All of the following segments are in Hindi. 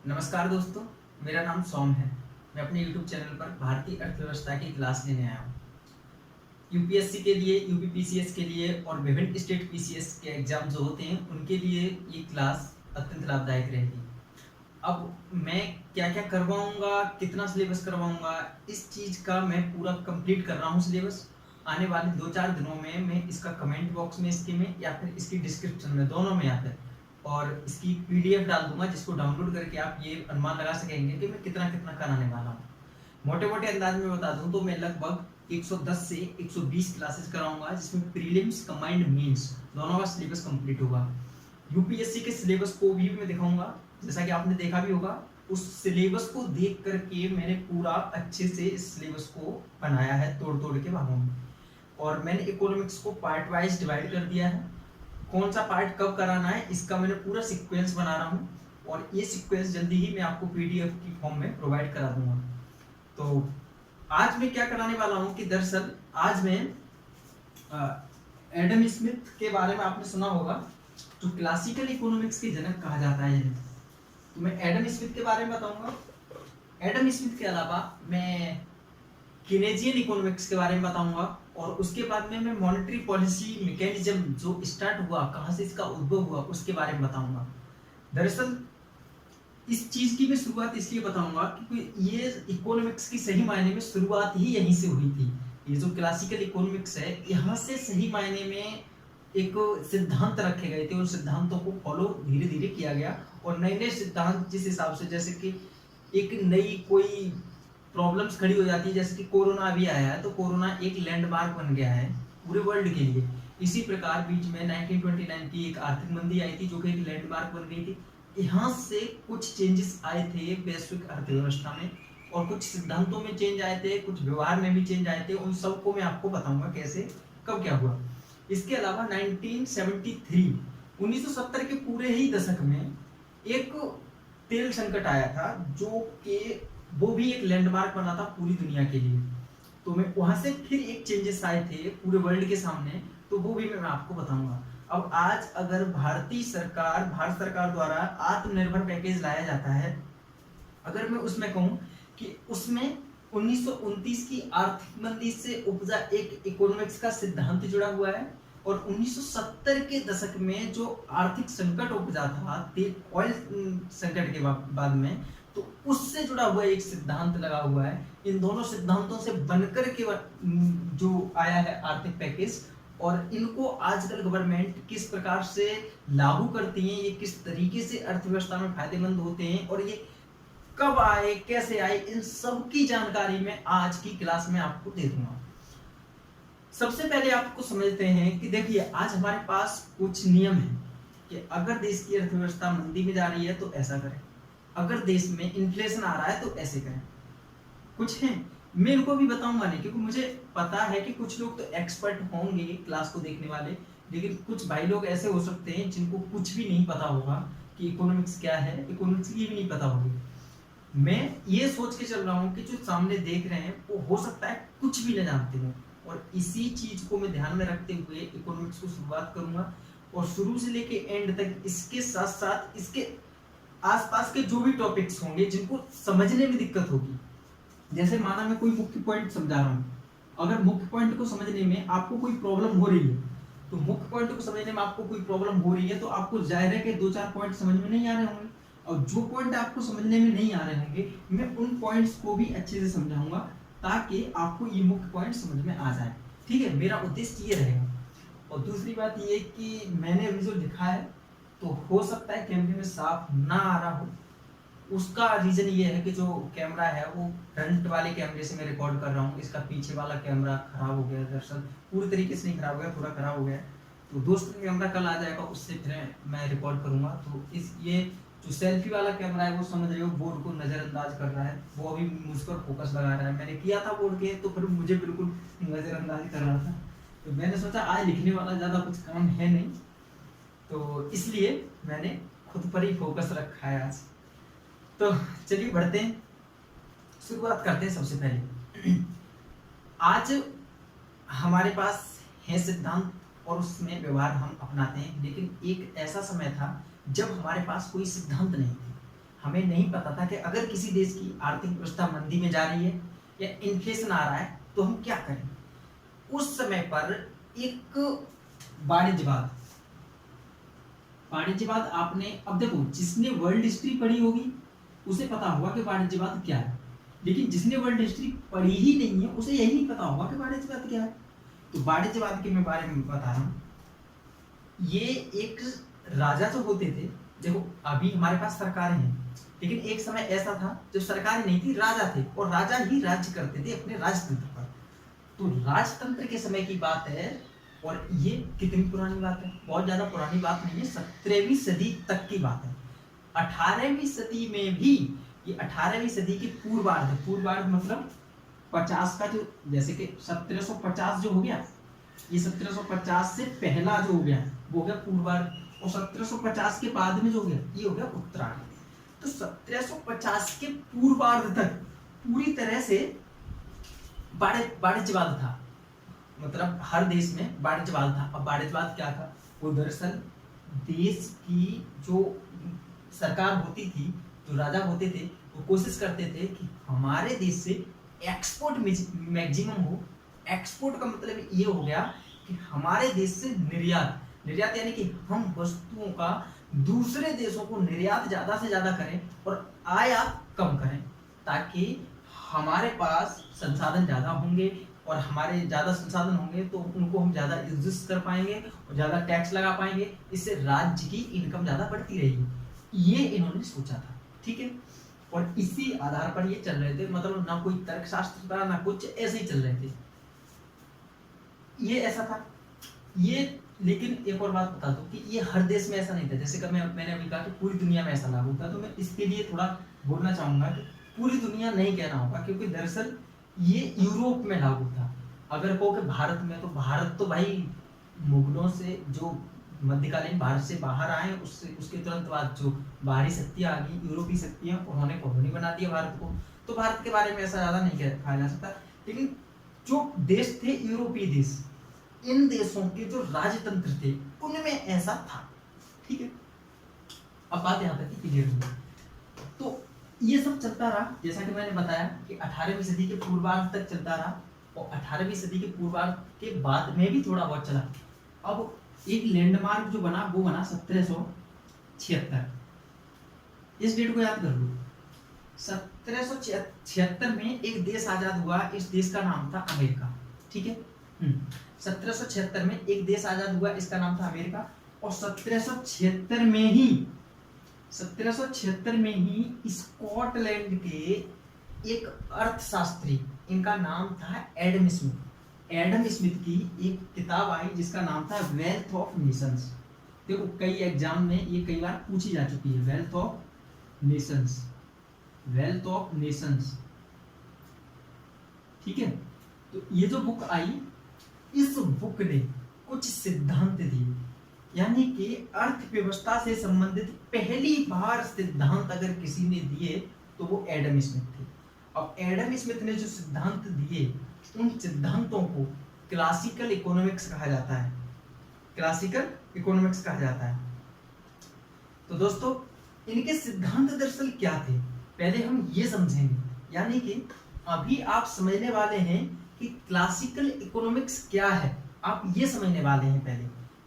नमस्कार दोस्तों, मेरा नाम सोम है। मैं अपने YouTube चैनल पर भारतीय अर्थव्यवस्था की क्लास लेने आया हूँ। यूपीएससी के लिए, यूपीपीसीएस के लिए और विभिन्न स्टेट पीसीएस के एग्जाम जो होते हैं उनके लिए ये क्लास अत्यंत लाभदायक रहेगी। अब मैं क्या-क्या करवाऊँगा, कितना सिलेबस करवाऊँगा, इस चीज़ का मैं पूरा कंप्लीट कर रहा हूँ सिलेबस। आने वाले 2-4 दिनों में मैं इसका कमेंट बॉक्स में इसके में या फिर इसकी डिस्क्रिप्शन में, दोनों में या फिर और इसकी पीडीएफ डाल दूँगा, जिसको डाउनलोड करके आप ये अनुमान लगा सकेंगे कि मैं कितना-कितना कराने वाला हूँ। मोटे-मोटे अंदाज में बता दूँ तो मैं लगभग 110 से 120 क्लासेस कराऊँगा, जिसमें प्रीलिम्स कंबाइंड मेंस दोनों का सिलेबस कंप्लीट होगा। यूपीएससी के सिलेबस को भी मैं दिखाऊंगा, जैसा कि आपने देखा भी होगा। उस सिलेबस को देख करके मैंने पूरा अच्छे से इस सिलेबस को बनाया है, तोड़-तोड़ के भागों में। और मैंने इकोनॉमिक्स को पार्ट वाइज डिवाइड कर दिया है। कौन सा पार्ट कब कराना है इसका मैंने पूरा सीक्वेंस बना रहा हूँ, और ये सीक्वेंस जल्दी ही मैं आपको पीडीएफ की फॉर्म में प्रोवाइड करा दूंगा। तो आज मैं क्या कराने वाला हूँ कि दरअसल आज मैं एडम स्मिथ के बारे में आपने सुना होगा, जो क्लासिकल इकोनॉमिक्स के जनक कहा जाता है। तो मैं एडम स्मिथ के बारे में बताऊंगा। एडम स्मिथ के अलावा मैं केनेजियन इकोनॉमिक्स के बारे में बताऊंगा, और उसके बाद में मैं मॉनेटरी पॉलिसी मैकेनिज्म जो स्टार्ट हुआ, कहाँ से इसका उद्भव हुआ, उसके बारे में बताऊंगा। दरअसल इस चीज की मैं शुरुआत इसलिए बताऊंगा क्योंकि ये इकोनॉमिक्स की सही मायने में शुरुआत ही यहीं से हुई थी। ये जो क्लासिकल इकोनॉमिक्स है, यहाँ से सही मायने में एक सिद्धांत रखे गए थे, उन सिद्धांतों को फॉलो धीरे धीरे किया गया, और नए नए सिद्धांत जिस हिसाब से, जैसे कि एक नई कोई प्रॉब्लम्स खड़ी हो जाती है, जैसे कि कोरोना अभी आया है, तो कोरोना एक लैंडमार्क बन गया है पूरे वर्ल्ड के लिए। इसी प्रकार बीच में 1929 की एक आर्थिक मंदी आई थी, जो कि एक लैंडमार्क बन गई थी। यहाँ से कुछ चेंजेस आए थे वैश्विक अर्थव्यवस्था में, और कुछ सिद्धांतों में चेंज आए थे, कुछ व्यवहार में भी चेंज आए थे। उन सबको मैं आपको बताऊंगा कैसे, कब क्या हुआ। इसके अलावा 1973 1970 के पूरे ही दशक में एक तेल संकट आया था, जो कि वो भी एक लैंडमार्क बना था पूरी दुनिया के लिए। तो मैं वहां से फिर एक चेंजेस आए थे पूरे वर्ल्ड के सामने, तो वो भी मैं आपको बताऊंगा। अब आज अगर भारत सरकार द्वारा आत्मनिर्भर पैकेज लाया जाता है, अगर मैं उसमें कहूं कि उसमें 1929 की आर्थिक मंदी से उपजा एक इकोनॉमिक्स का सिद्धांत जुड़ा हुआ है, और 1970 के दशक में जो आर्थिक संकट उपजा था ऑयल संकट के बाद में, तो उससे जुड़ा हुआ एक सिद्धांत लगा हुआ है। इन दोनों सिद्धांतों से बनकर के जो आया है आर्थिक पैकेज, और इनको आजकल गवर्नमेंट किस प्रकार से लागू करती है, ये किस तरीके से अर्थव्यवस्था में फायदेमंद होते हैं, और ये कब आए, कैसे आए, इन सब की जानकारी मैं आज की क्लास में आपको दे दूंगा। सबसे पहले आपको समझते हैं कि देखिए, आज हमारे पास कुछ नियम है कि अगर देश की अर्थव्यवस्था मंदी में जा रही है तो ऐसा करें, अगर देश में इन्फ्लेशन आ रहा है तो ऐसे करें। कुछ है, मैं इनको भी बताऊंगा नहीं, क्योंकि मुझे पता है कि कुछ लोग तो एक्सपर्ट होंगे क्लास को देखने वाले, लेकिन कुछ भाई लोग ऐसे हो सकते हैं जिनको कुछ भी नहीं पता होगा कि इकोनॉमिक्स क्या है, इकोनॉमिक्स की भी नहीं पता होगी। मैं ये सोच के चल रहा हूँ कि जो सामने देख रहे हैं वो हो सकता है कुछ भी न जानते हो, और इसी चीज को मैं ध्यान में रखते हुए इकोनॉमिक्स को शुरुआत करूंगा, और शुरू से लेके एंड तक इसके साथ साथ इसके आसपास के जो भी टॉपिक्स होंगे जिनको समझने में दिक्कत होगी। जैसे माना मैं कोई मुख्य पॉइंट समझा रहा हूँ, अगर मुख्य पॉइंट को समझने में आपको कोई प्रॉब्लम हो रही है, तो मुख्य पॉइंट को समझने में आपको कोई प्रॉब्लम हो रही है, तो आपको जाहिर है कि 2-4 पॉइंट समझ में नहीं आ रहे होंगे, और जो पॉइंट आपको समझने में नहीं आ रहे होंगे, मैं उन पॉइंट्स को भी अच्छे से समझाऊंगा, ताकि आपको ये मुख्य पॉइंट समझ में आ जाए। ठीक है, मेरा उद्देश्य ये रहेगा। और दूसरी बात ये कि मैंने अभी जो लिखा है, तो हो सकता है कैमरे में साफ ना आ रहा हो। उसका रीजन ये है कि जो कैमरा है वो फ्रंट वाले कैमरे से मैं रिकॉर्ड कर रहा हूँ, इसका पीछे वाला कैमरा खराब हो गया। दरअसल पूरी तरीके से नहीं खराब हो गया, थोड़ा खराब हो गया, तो दोस्त का कैमरा कल आ जाएगा, उससे फिर मैं रिकॉर्ड करूंगा। तो इस ये जो सेल्फी वाला कैमरा है, वो समझ रहे हो बोर्ड को नजरअंदाज कर रहा है, वो अभी मुझ पर फोकस लगा रहा है। मैंने किया था बोर्ड के, तो फिर मुझे बिल्कुल नजरअंदाज कर रहा था, तो मैंने सोचा आज लिखने वाला ज्यादा कुछ काम है नहीं, तो इसलिए मैंने खुद पर ही फोकस रखा है आज। तो चलिए बढ़ते हैं, शुरुआत करते हैं। सबसे पहले आज हमारे पास है सिद्धांत, और उसमें व्यवहार हम अपनाते हैं, लेकिन एक ऐसा समय था जब हमारे पास कोई सिद्धांत नहीं थे, हमें नहीं पता था कि अगर किसी देश की आर्थिक व्यवस्था मंदी में जा रही है या इन्फ्लेशन आ रहा है तो हम क्या करें। उस समय पर एक वाणिज्यवाद वाणिज्यवाद आपने, अब देखो जिसने वर्ल्ड हिस्ट्री पढ़ी होगी उसे पता होगा कि वाणिज्यवाद क्या है, लेकिन जिसने वर्ल्ड हिस्ट्री पढ़ी ही नहीं है उसे यही नहीं पता होगा कि वाणिज्यवाद क्या है। तो वाणिज्यवाद के मैं बारे में बता रहा हूँ। ये एक राजा जो होते थे, देखो अभी हमारे पास सरकारें हैं, लेकिन एक समय ऐसा था जब सरकारें नहीं थी, राजा थे और राजा ही राज्य करते थे अपने राजतंत्र पर। तो राजतंत्र के समय की बात है, और ये कितनी पुरानी बात है, बहुत ज्यादा पुरानी बात नहीं है, 17वीं सदी तक की बात है। 18वीं सदी में भी, ये 18वीं सदी के पूर्वार्ध मतलब 50 का जो, जैसे कि 1750 जो हो गया, ये 1750 से पहला जो हो गया वो हो गया पूर्वार्ध, और 1750 के बाद में जो हो गया ये हो गया उत्तरार्ध। तो 1750 के पूर्वार्ध तक पूरी तरह से वाणिज्यवाद था, मतलब हर देश में वाणिज्यवाद था। अब वाणिज्यवाद क्या था, वो दरअसल देश की जो सरकार होती थी, जो राजा होते थे, वो कोशिश करते थे कि हमारे देश से एक्सपोर्ट मैक्सिमम हो। एक्सपोर्ट का मतलब ये हो गया कि हमारे देश से निर्यात यानी कि हम वस्तुओं का दूसरे देशों को निर्यात ज्यादा से ज्यादा करें और आयात कम करें, ताकि हमारे पास संसाधन ज्यादा होंगे, और हमारे ज्यादा संसाधन होंगे तो उनको हम ज्यादा यूज कर पाएंगे और ज्यादा टैक्स लगा पाएंगे, इससे राज्य की इनकम ज्यादा बढ़ती रहेगी। ये इन्होंने सोचा था, ठीक है। और इसी आधार पर ये चल रहे थे, मतलब ना कोई तर्कशास्त्र था ना कुछ, ऐसे ही चल रहे थे, ये ऐसा था ये। लेकिन एक और बात बता दूं कि ये हर देश में ऐसा नहीं था, जैसे कि मैंने अभी कहा कि पूरी दुनिया में ऐसा लागू था, तो मैं इसके लिए थोड़ा बोलना चाहूंगा कि पूरी दुनिया नहीं कहना होगा, क्योंकि दरअसल ये यूरोप में लागू था। अगर कहो कि भारत में, तो भारत तो भाई मुगलों से जो मध्यकालीन भारत से बाहर आए, उसके तुरंत बाद जो बाहरी शक्तियां आ गई, यूरोपीय शक्तियां, उन्होंने कॉलोनी बना दिया भारत को, तो भारत के बारे में ऐसा ज्यादा नहीं कहा जा सकता। लेकिन जो देश थे यूरोपीय देश, इन देशों के जो राजतंत्र थे उनमें ऐसा था, ठीक है। अब बात यहाँ तक क्लियर हुई। तो ये सब चलता रहा, जैसा कि मैंने बताया कि 18वीं सदी के पूर्वार्ध तक चलता रहा, और 18वीं सदी के पूर्वार्ध के बाद में भी थोड़ा बहुत चला। अब एक लैंडमार्क जो बना वो बना 1776। इस डेट को याद कर लो। 1776 में एक देश आजाद हुआ, इस देश का नाम था अमेरिका, ठीक है। 1776 में एक देश आजाद हुआ, इसका नाम था अमेरिका। और 1776 में ही स्कॉटलैंड के एक अर्थशास्त्री, इनका नाम था एडम स्मिथ की एक किताब आई जिसका नाम था वेल्थ ऑफ नेशंस। देखो कई एग्जाम में ये कई बार पूछी जा चुकी है, वेल्थ ऑफ नेशंस, ठीक है। तो ये जो बुक आई, इस बुक ने कुछ सिद्धांत दिए, यानी कि अर्थव्यवस्था से संबंधित पहली बार सिद्धांत अगर किसी ने दिए तो वो एडम स्मिथ थे। अब एडम स्मिथ ने जो सिद्धांत दिए, उन सिद्धांतों को क्लासिकल इकोनॉमिक्स कहा जाता है। तो दोस्तों इनके सिद्धांत दरअसल क्या थे, पहले हम ये समझेंगे। यानी कि अभी आप समझने वाले हैं कि क्लासिकल इकोनॉमिक्स क्या है, आप ये समझने वाले हैं पहले,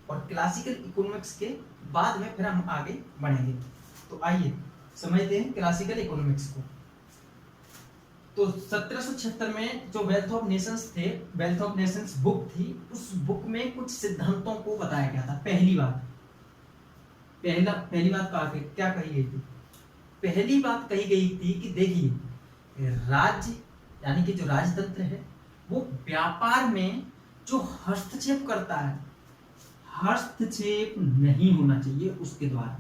और क्लासिकल इकोनॉमिक्स के बाद में फिर हम आगे बढ़ेंगे। तो आइए समझते हैं क्लासिकल इकोनॉमिक्स को। तो 1776 में जो वेल्थ ऑफ नेशंस बुक थी, उस बुक में कुछ सिद्धांतों को बताया गया था। पहली बात क्या कही गई थी? पहली बात कही गई थी कि देखिए, राज्य यानी कि जो राजतंत्र है वो व्यापार में जो हस्तक्षेप करता है, हस्तक्षेप नहीं होना चाहिए उसके द्वारा।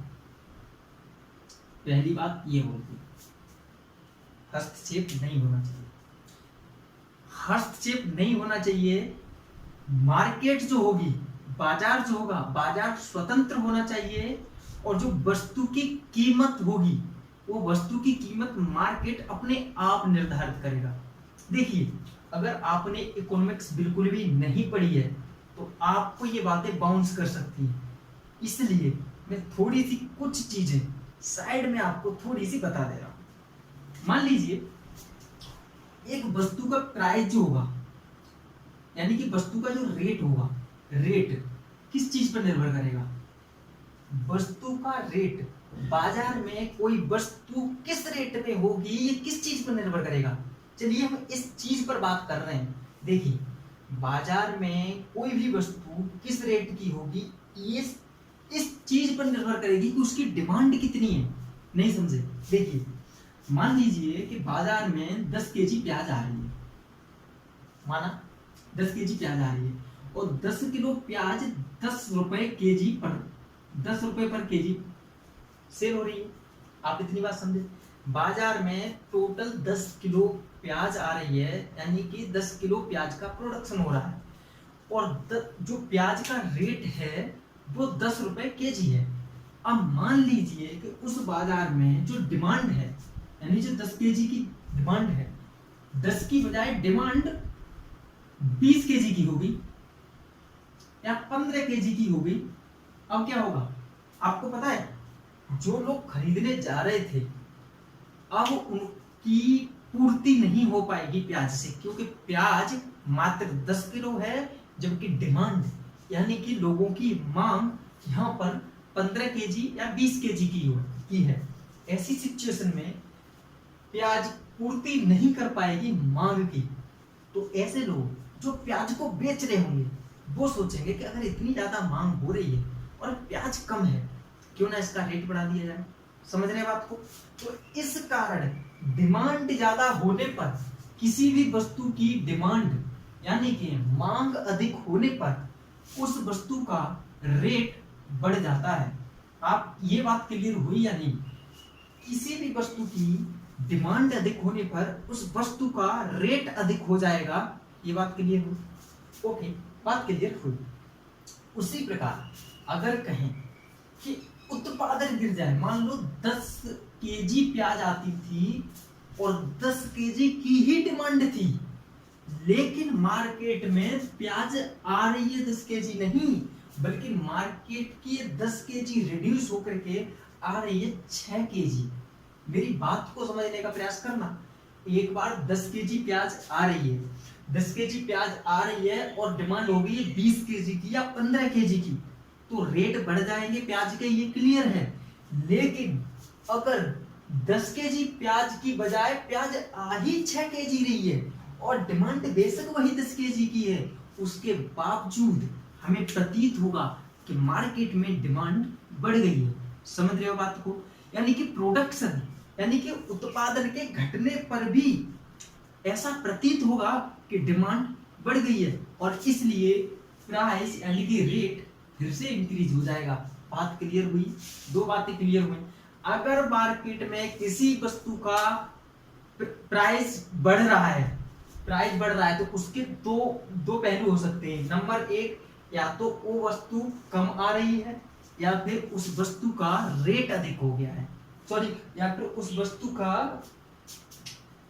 पहली बात ये होती, हस्तक्षेप नहीं होना चाहिए। मार्केट जो होगी, बाजार जो होगा, बाजार स्वतंत्र होना चाहिए, और जो वस्तु की कीमत होगी, वो वस्तु की कीमत मार्केट अपने आप निर्धारित करेगा। देखिए, अगर आपने इकोनॉमिक्स बिल्कुल भी नहीं पढ़ी है तो आपको ये बातें बाउंस कर सकती हैं, इसलिए मैं थोड़ी सी कुछ चीजें साइड में आपको थोड़ी सी बता दे रहा हूं। मान लीजिए एक वस्तु का प्राइस जो होगा, यानी कि वस्तु का जो रेट होगा, रेट किस चीज पर निर्भर करेगा? वस्तु का रेट, बाजार में कोई वस्तु किस रेट में होगी ये किस चीज पर निर्भर करेगा? चलिए हम इस चीज पर बात कर रहे हैं। देखिए बाजार में कोई भी वस्तु किस रेट की होगी ये इस चीज पर निर्भर करेगी कि उसकी डिमांड कितनी है। नहीं समझे? देखिए मान लीजिए कि बाजार में 10 केजी प्याज आ रही है, माना 10 केजी प्याज आ रही है और 10 किलो प्याज 10 रुपए केजी पर 10 रुपए पर केजी सेल हो रही है। आप इतनी बात समझे? बाजार में टोटल 10 किलो प्याज आ रही है, यानी कि 10 किलो प्याज का प्रोडक्शन हो रहा है और जो प्याज का रेट है वो 10 रुपए केजी है। अब मान लीजिए कि उस बाजार में जो डिमांड है, यानी जो 10 केजी की डिमांड है, 10 की बजाय डिमांड 20 केजी की होगी या 15 केजी की होगी। अब क्या होगा आपको पता है? जो लोग खरीदने जा रहे थे अब उनकी पूर्ति नहीं हो पाएगी प्याज से, क्योंकि प्याज मात्र 10 किलो है, जबकि डिमांड यानी कि लोगों की मांग यहाँ पर 15 केजी या 20 केजी की है। ऐसी सिचुएशन में प्याज पूर्ति नहीं कर पाएगी मांग की। तो ऐसे लोग जो प्याज को बेच रहे होंगे वो सोचेंगे कि अगर इतनी ज्यादा मांग हो रही है और प्याज कम है, क्यों ना इसका रेट बढ़ा दिया जाए। समझ रहे हैं बात को? तो इस कारण डिमांड ज्यादा होने पर, किसी भी वस्तु की डिमांड यानी कि मांग अधिक होने पर उस वस्तु का रेट बढ़ जाता है। आप ये बात क्लियर हुई या नहीं? किसी भी वस्तु की डिमांड अधिक होने पर उस वस्तु का रेट अधिक हो जाएगा। ये बात क्लियर हुई? ओके, बात क्लियर हुई। उसी प्रकार अगर कहें कि उत्पादन गिर जाए, मान लो 10 केजी प्याज आती थी और 10 केजी की ही डिमांड थी, लेकिन मार्केट में प्याज आ रही है 10 केजी नहीं, बल्कि मार्केट की 10 केजी रिड्यूस होकर के आ रही है 6 केजी। मेरी बात को समझने का प्रयास करना। एक बार 10 केजी प्याज आ रही है, 10 केजी प्याज आ रही है और डिमांड हो गई है 20 केजी की या 15 केजी की, तो रेट बढ़ जाएंगे प्याज के, ये क्लियर है। लेकिन अगर 10 केजी प्याज की बजाय प्याज आ ही 6 केजी रही है और डिमांड बेशक वही 10 केजी की है, उसके बावजूद हमें प्रतीत होगा कि मार्केट में डिमांड बढ़ गई है। समझ रहे हो बात को? यानी कि प्रोडक्शन यानी कि उत्पादन के घटने पर भी ऐसा प्रतीत होगा कि डिमांड बढ़ गई है और इसलिए प्राइस यानी कि रेट फिर से इंक्रीज हो जाएगा। बात क्लियर हुई? दो बातें क्लियर हुई। अगर मार्केट में किसी वस्तु का प्राइस बढ़ रहा है तो उसके दो पहलू हो सकते हैं। नंबर एक, या तो वो वस्तु कम आ रही है या फिर उस वस्तु का रेट अधिक हो गया है, या फिर उस वस्तु का,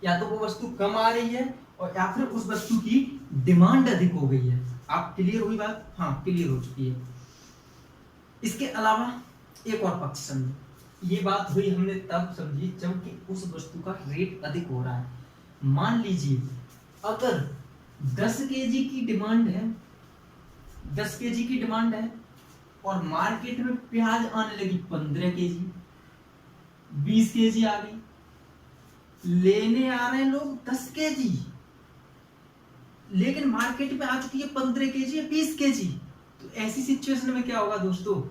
या तो वो वस्तु कम आ रही है और या फिर उस वस्तु की डिमांड अधिक हो गई है। आप क्लियर हुई बात? हाँ, क्लियर हो चुकी है। इसके अलावा एक और पक्ष समझे। ये बात हुई हमने तब समझी जबकि उस वस्तु का रेट अधिक हो रहा है। मान लीजिए अगर 10 केजी की डिमांड है, 10 केजी की डिमांड है और मार्केट में प्याज आने लगी 15 केजी, 20 केजी आ गई, लेने आ रहे हैं लोग 10 केजी, लेकिन मार्केट में आ चुकी है 15 केजी या 20 केजी। तो ऐसी सिचुएशन में क्या होगा दोस्तों?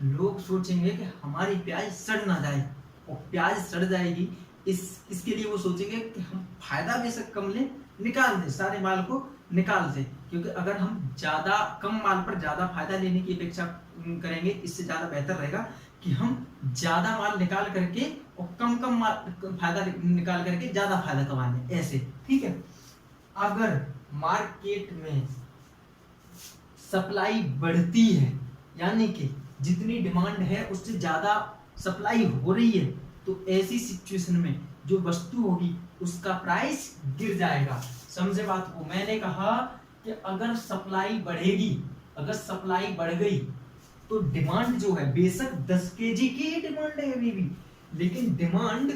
लोग सोचेंगे कि हमारी प्याज सड़ ना जाए, और प्याज सड़ जाएगी इसके लिए वो सोचेंगे कि हम फायदा बेशक कम लें, निकाल दें, सारे माल को निकाल दें, क्योंकि अगर हम ज्यादा कम माल पर ज्यादा फायदा लेने की अपेक्षा करेंगे, इससे ज्यादा बेहतर रहेगा कि हम ज्यादा माल निकाल करके और कम माल फायदा निकाल करके ज्यादा फायदा कमा लें। ऐसे ठीक है। अगर मार्केट में सप्लाई बढ़ती है, यानी कि जितनी डिमांड है उससे ज्यादा सप्लाई हो रही है, तो ऐसी सिचुएशन में जो वस्तु होगी उसका प्राइस गिर जाएगा। समझे बात को? मैंने कहा कि अगर सप्लाई बढ़ेगी, अगर सप्लाई बढ़ गई तो डिमांड जो है, बेशक 10 केजी की डिमांड है अभी भी, लेकिन डिमांड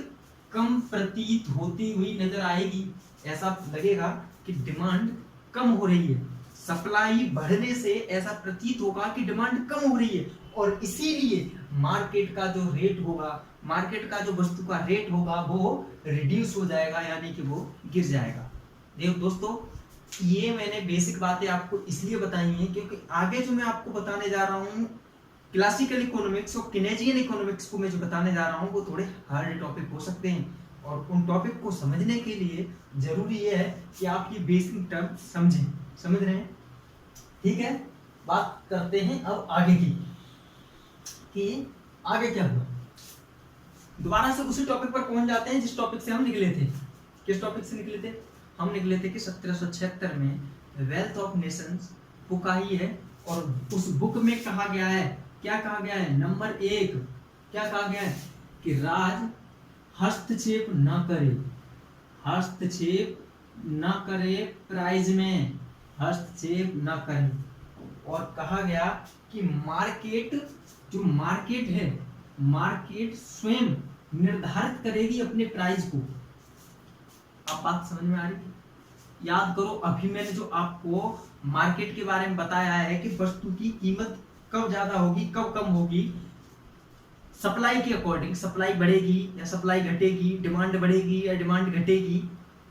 कम प्रतीत होती हुई नजर आएगी। ऐसा लगेगा कि डिमांड कम हो रही है, सप्लाई बढ़ने से ऐसा प्रतीत होगा कि डिमांड कम हो रही है, और इसीलिए मार्केट का जो रेट होगा, मार्केट का जो वस्तु का रेट होगा वो रिड्यूस हो जाएगा, यानी कि वो गिर जाएगा। देखो दोस्तों, ये मैंने बेसिक बातें आपको इसलिए बताई हैं क्योंकि आगे जो मैं आपको बताने जा रहा हूँ क्लासिकल इकोनॉमिक्स और केनेजियन इकोनॉमिक्स को मैं जो बताने जा रहा हूँ वो थोड़े हार्ड टॉपिक हो सकते हैं, और उन टॉपिक को समझने के लिए जरूरी ये है कि आप ये बेसिक टर्म समझें। समझ रहे हैं? ठीक है, बात करते हैं अब आगे की कि आगे क्या हुआ। दोबारा से उसी टॉपिक पर पहुंच जाते हैं जिस टॉपिक से हम निकले थे। किस टॉपिक से निकले थे? हम निकले थे कि 1776 में वेल्थ ऑफ नेशंस बुक आई है, और उस बुक में कहा गया है, क्या कहा गया है? नंबर 1 क्या कहा गया है? कि राज हस्तक्षेप न करे, हस्तक्षेप न करे प्राइज में, हस्तक्षेप न करे। और कहा गया कि मार्केट, जो मार्केट है, मार्केट स्वयं निर्धारित करेगी अपने प्राइस को। आप बात समझ में आ रही है? याद करो, अभी मैंने जो आपको मार्केट के बारे में बताया है कि वस्तु की कीमत कब ज्यादा होगी कब कम होगी, सप्लाई के अकॉर्डिंग, सप्लाई बढ़ेगी या सप्लाई घटेगी, डिमांड बढ़ेगी या डिमांड घटेगी,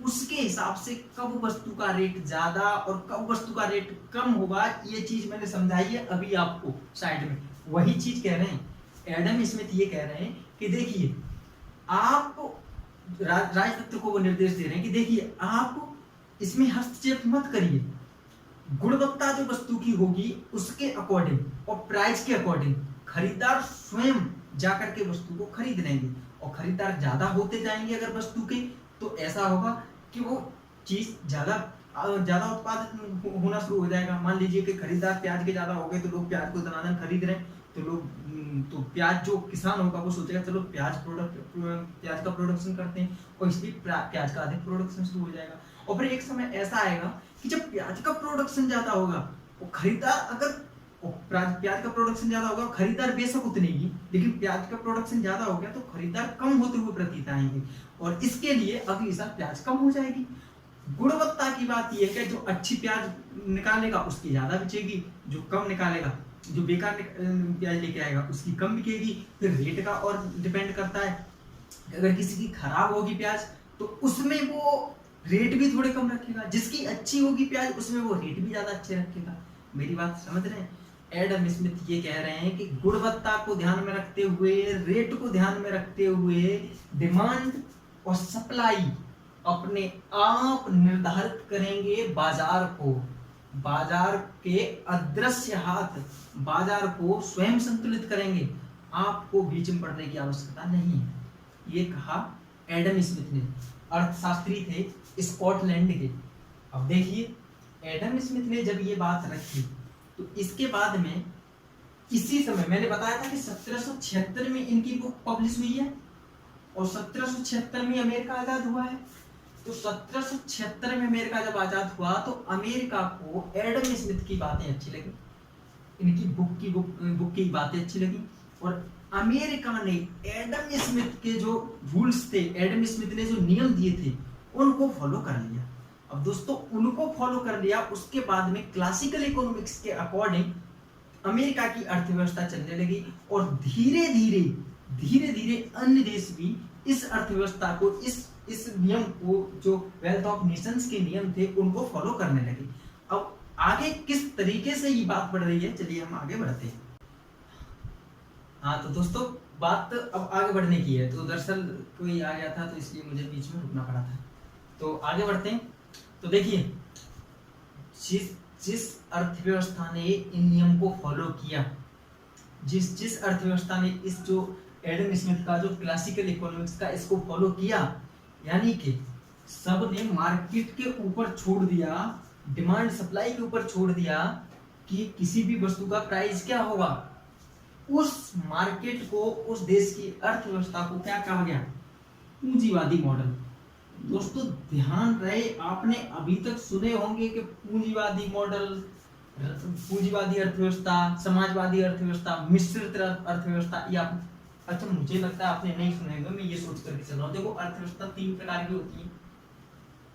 उसके हिसाब से कब वस्तु का रेट ज्यादा और कब वस्तु का रेट कम होगा, ये चीज मैंने समझाई है अभी आपको साइड में। वही चीज कह रहे हैं एडम स्मिथ, ये कह रहे हैं कि देखिए आप राजतंत्र को वो निर्देश दे रहे हैं कि देखिए आप इसमें हस्तक्षेप मत करिए, गुणवत्ता जो वस्तु की होगी उसके अकॉर्डिंग और प्राइस के अकॉर्डिंग खरीदार स्वयं जाकर के वस्तु को खरीद लेंगे, और खरीदार ज्यादा होते जाएंगे अगर वस्तु के, तो ऐसा होगा कि वो चीज ज्यादा उत्पादन होना शुरू हो जाएगा। मान लीजिए कि खरीदार प्याज के ज्यादा हो गए तो लोग प्याज को दनादन खरीद रहे हैं, तो लोग तो प्याज जो किसान होगा वो सोचेगा चलो प्याज का प्रोडक्शन करते हैं, और इसलिए प्याज का अधिक प्रोडक्शन शुरू हो जाएगा। और फिर एक समय ऐसा आएगा कि जब प्याज का प्रोडक्शन ज्यादा होगा और खरीदार अगर प्याज का प्रोडक्शन ज्यादा होगा, खरीदार बेशक उतने ही, लेकिन प्याज का प्रोडक्शन ज्यादा हो गया तो खरीदार कम होते हुए प्रतीत आएंगे, और इसके लिए अगली साल प्याज कम हो जाएगी। गुणवत्ता की बात यह है कि जो अच्छी प्याज निकालेगा उसकी ज्यादा बिकेगी, जो कम निकालेगा, जो बेकार प्याज लेके आएगा उसकी कम बिकेगी। फिर रेट का और डिपेंड करता है, अगर किसी की खराब होगी प्याज तो उसमें वो रेट भी थोड़े कम रखेगा, जिसकी अच्छी होगी प्याज उसमें वो रेट भी ज्यादा अच्छे रखेगा। मेरी बात समझ रहे हैं? एडम स्मिथ ये कह रहे हैं कि गुणवत्ता को ध्यान में रखते हुए, रेट को ध्यान में रखते हुए डिमांड और सप्लाई अपने आप निर्धारित करेंगे बाजार को, बाजार के अदृश्य हाथ बाजार को स्वयं संतुलित करेंगे, आपको बीच में पड़ने की आवश्यकता नहीं है। ये कहा एडम स्मिथ ने, अर्थशास्त्री थे स्कॉटलैंड के। अब देखिए एडम स्मिथ ने जब ये बात रखी तो इसके बाद में इसी समय मैंने बताया था कि 1776 में इनकी बुक पब्लिश हुई है, और 1776 में अमेरिका आजाद हुआ है। तो 1776 में अमेरिका जब आजाद हुआ तो अमेरिका को एडम स्मिथ की बातें अच्छी लगी, इनकी बुक की बातें अच्छी लगी, और अमेरिका ने एडम स्मिथ के जो रूल्स थे, एडम स्मिथ ने जो नियम दिए थे उनको फॉलो कर लिया। अब दोस्तों उनको फॉलो कर लिया, उसके बाद में क्लासिकल इकोनॉमिक्स के अकॉर्डिंग अमेरिका की अर्थव्यवस्था चलने लगी, और धीरे धीरे अन्य देश भी इस अर्थव्यवस्था को, इस नियम को, जो वेल्थ ऑफ नेशंस के नियम थे उनको फॉलो करने लगे। अब आगे किस तरीके से ये बात बढ़ रही है, चलिए हम आगे बढ़ते हैं। हाँ तो दोस्तों बात अब आगे बढ़ने की है, तो दरअसल कोई आ गया था तो इसलिए मुझे बीच में रुकना पड़ा था। तो आगे बढ़ते हैं। तो देखिए जिस अर्थव्यवस्था ने इन नियम को फॉलो किया, जिस अर्थव्यवस्था ने इस जो एडम स्मिथ का जो क्लासिकल इकोनॉमिक्स का इसको फॉलो किया, यानी कि सब ने मार्केट के ऊपर छोड़ दिया, डिमांड सप्लाई के ऊपर छोड़ दिया कि किसी भी वस्तु का प्राइस क्या होगा, उस मार्केट को, उस देश की अर्थव्यवस्था को क्या कहा गया? पूंजीवादी मॉडल। दोस्तों ध्यान रहे, आपने अभी तक सुने होंगे कि पूंजीवादी मॉडल, पूंजीवादी अर्थव्यवस्था, समाजवादी अर्थव्यवस्था, मिश्रित अर्थव्यवस्था, या अच्छा, मुझे लगता है आपने नहीं सुने होंगे, मैं ये सोच करके चल रहा हूँ। देखो, अर्थव्यवस्था 3 प्रकार की होती है।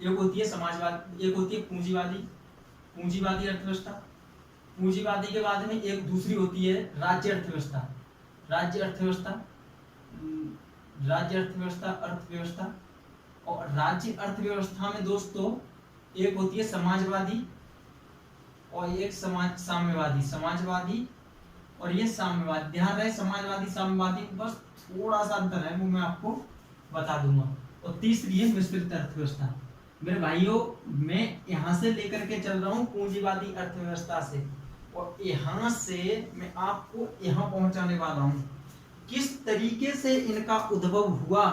एक होती है समाजवाद, एक होती है पूंजीवादी, पूंजीवादी अर्थव्यवस्था। पूंजीवादी के बाद में एक दूसरी होती है राज्य अर्थव्यवस्था। राज्य अर्थव्यवस्था, राज्य अर्थव्यवस्था, अर्थव्यवस्था। और राज्य अर्थव्यवस्था में दोस्तों एक होती है समाजवादी और एक साम्यवादी। समाजवादी और ये साम्यवादी। ध्यान रहे, समाजवादी साम्यवादी बस थोड़ा सा अंतर है, वो मैं आपको बता दूंगा। और तीसरी है मिश्रित अर्थव्यवस्था। मेरे भाइयों, मैं यहाँ से लेकर के चल रहा हूँ पूंजीवादी अर्थव्यवस्था से, और यहाँ से मैं आपको यहाँ पहुंचाने वाला हूँ। किस तरीके से इनका उद्भव हुआ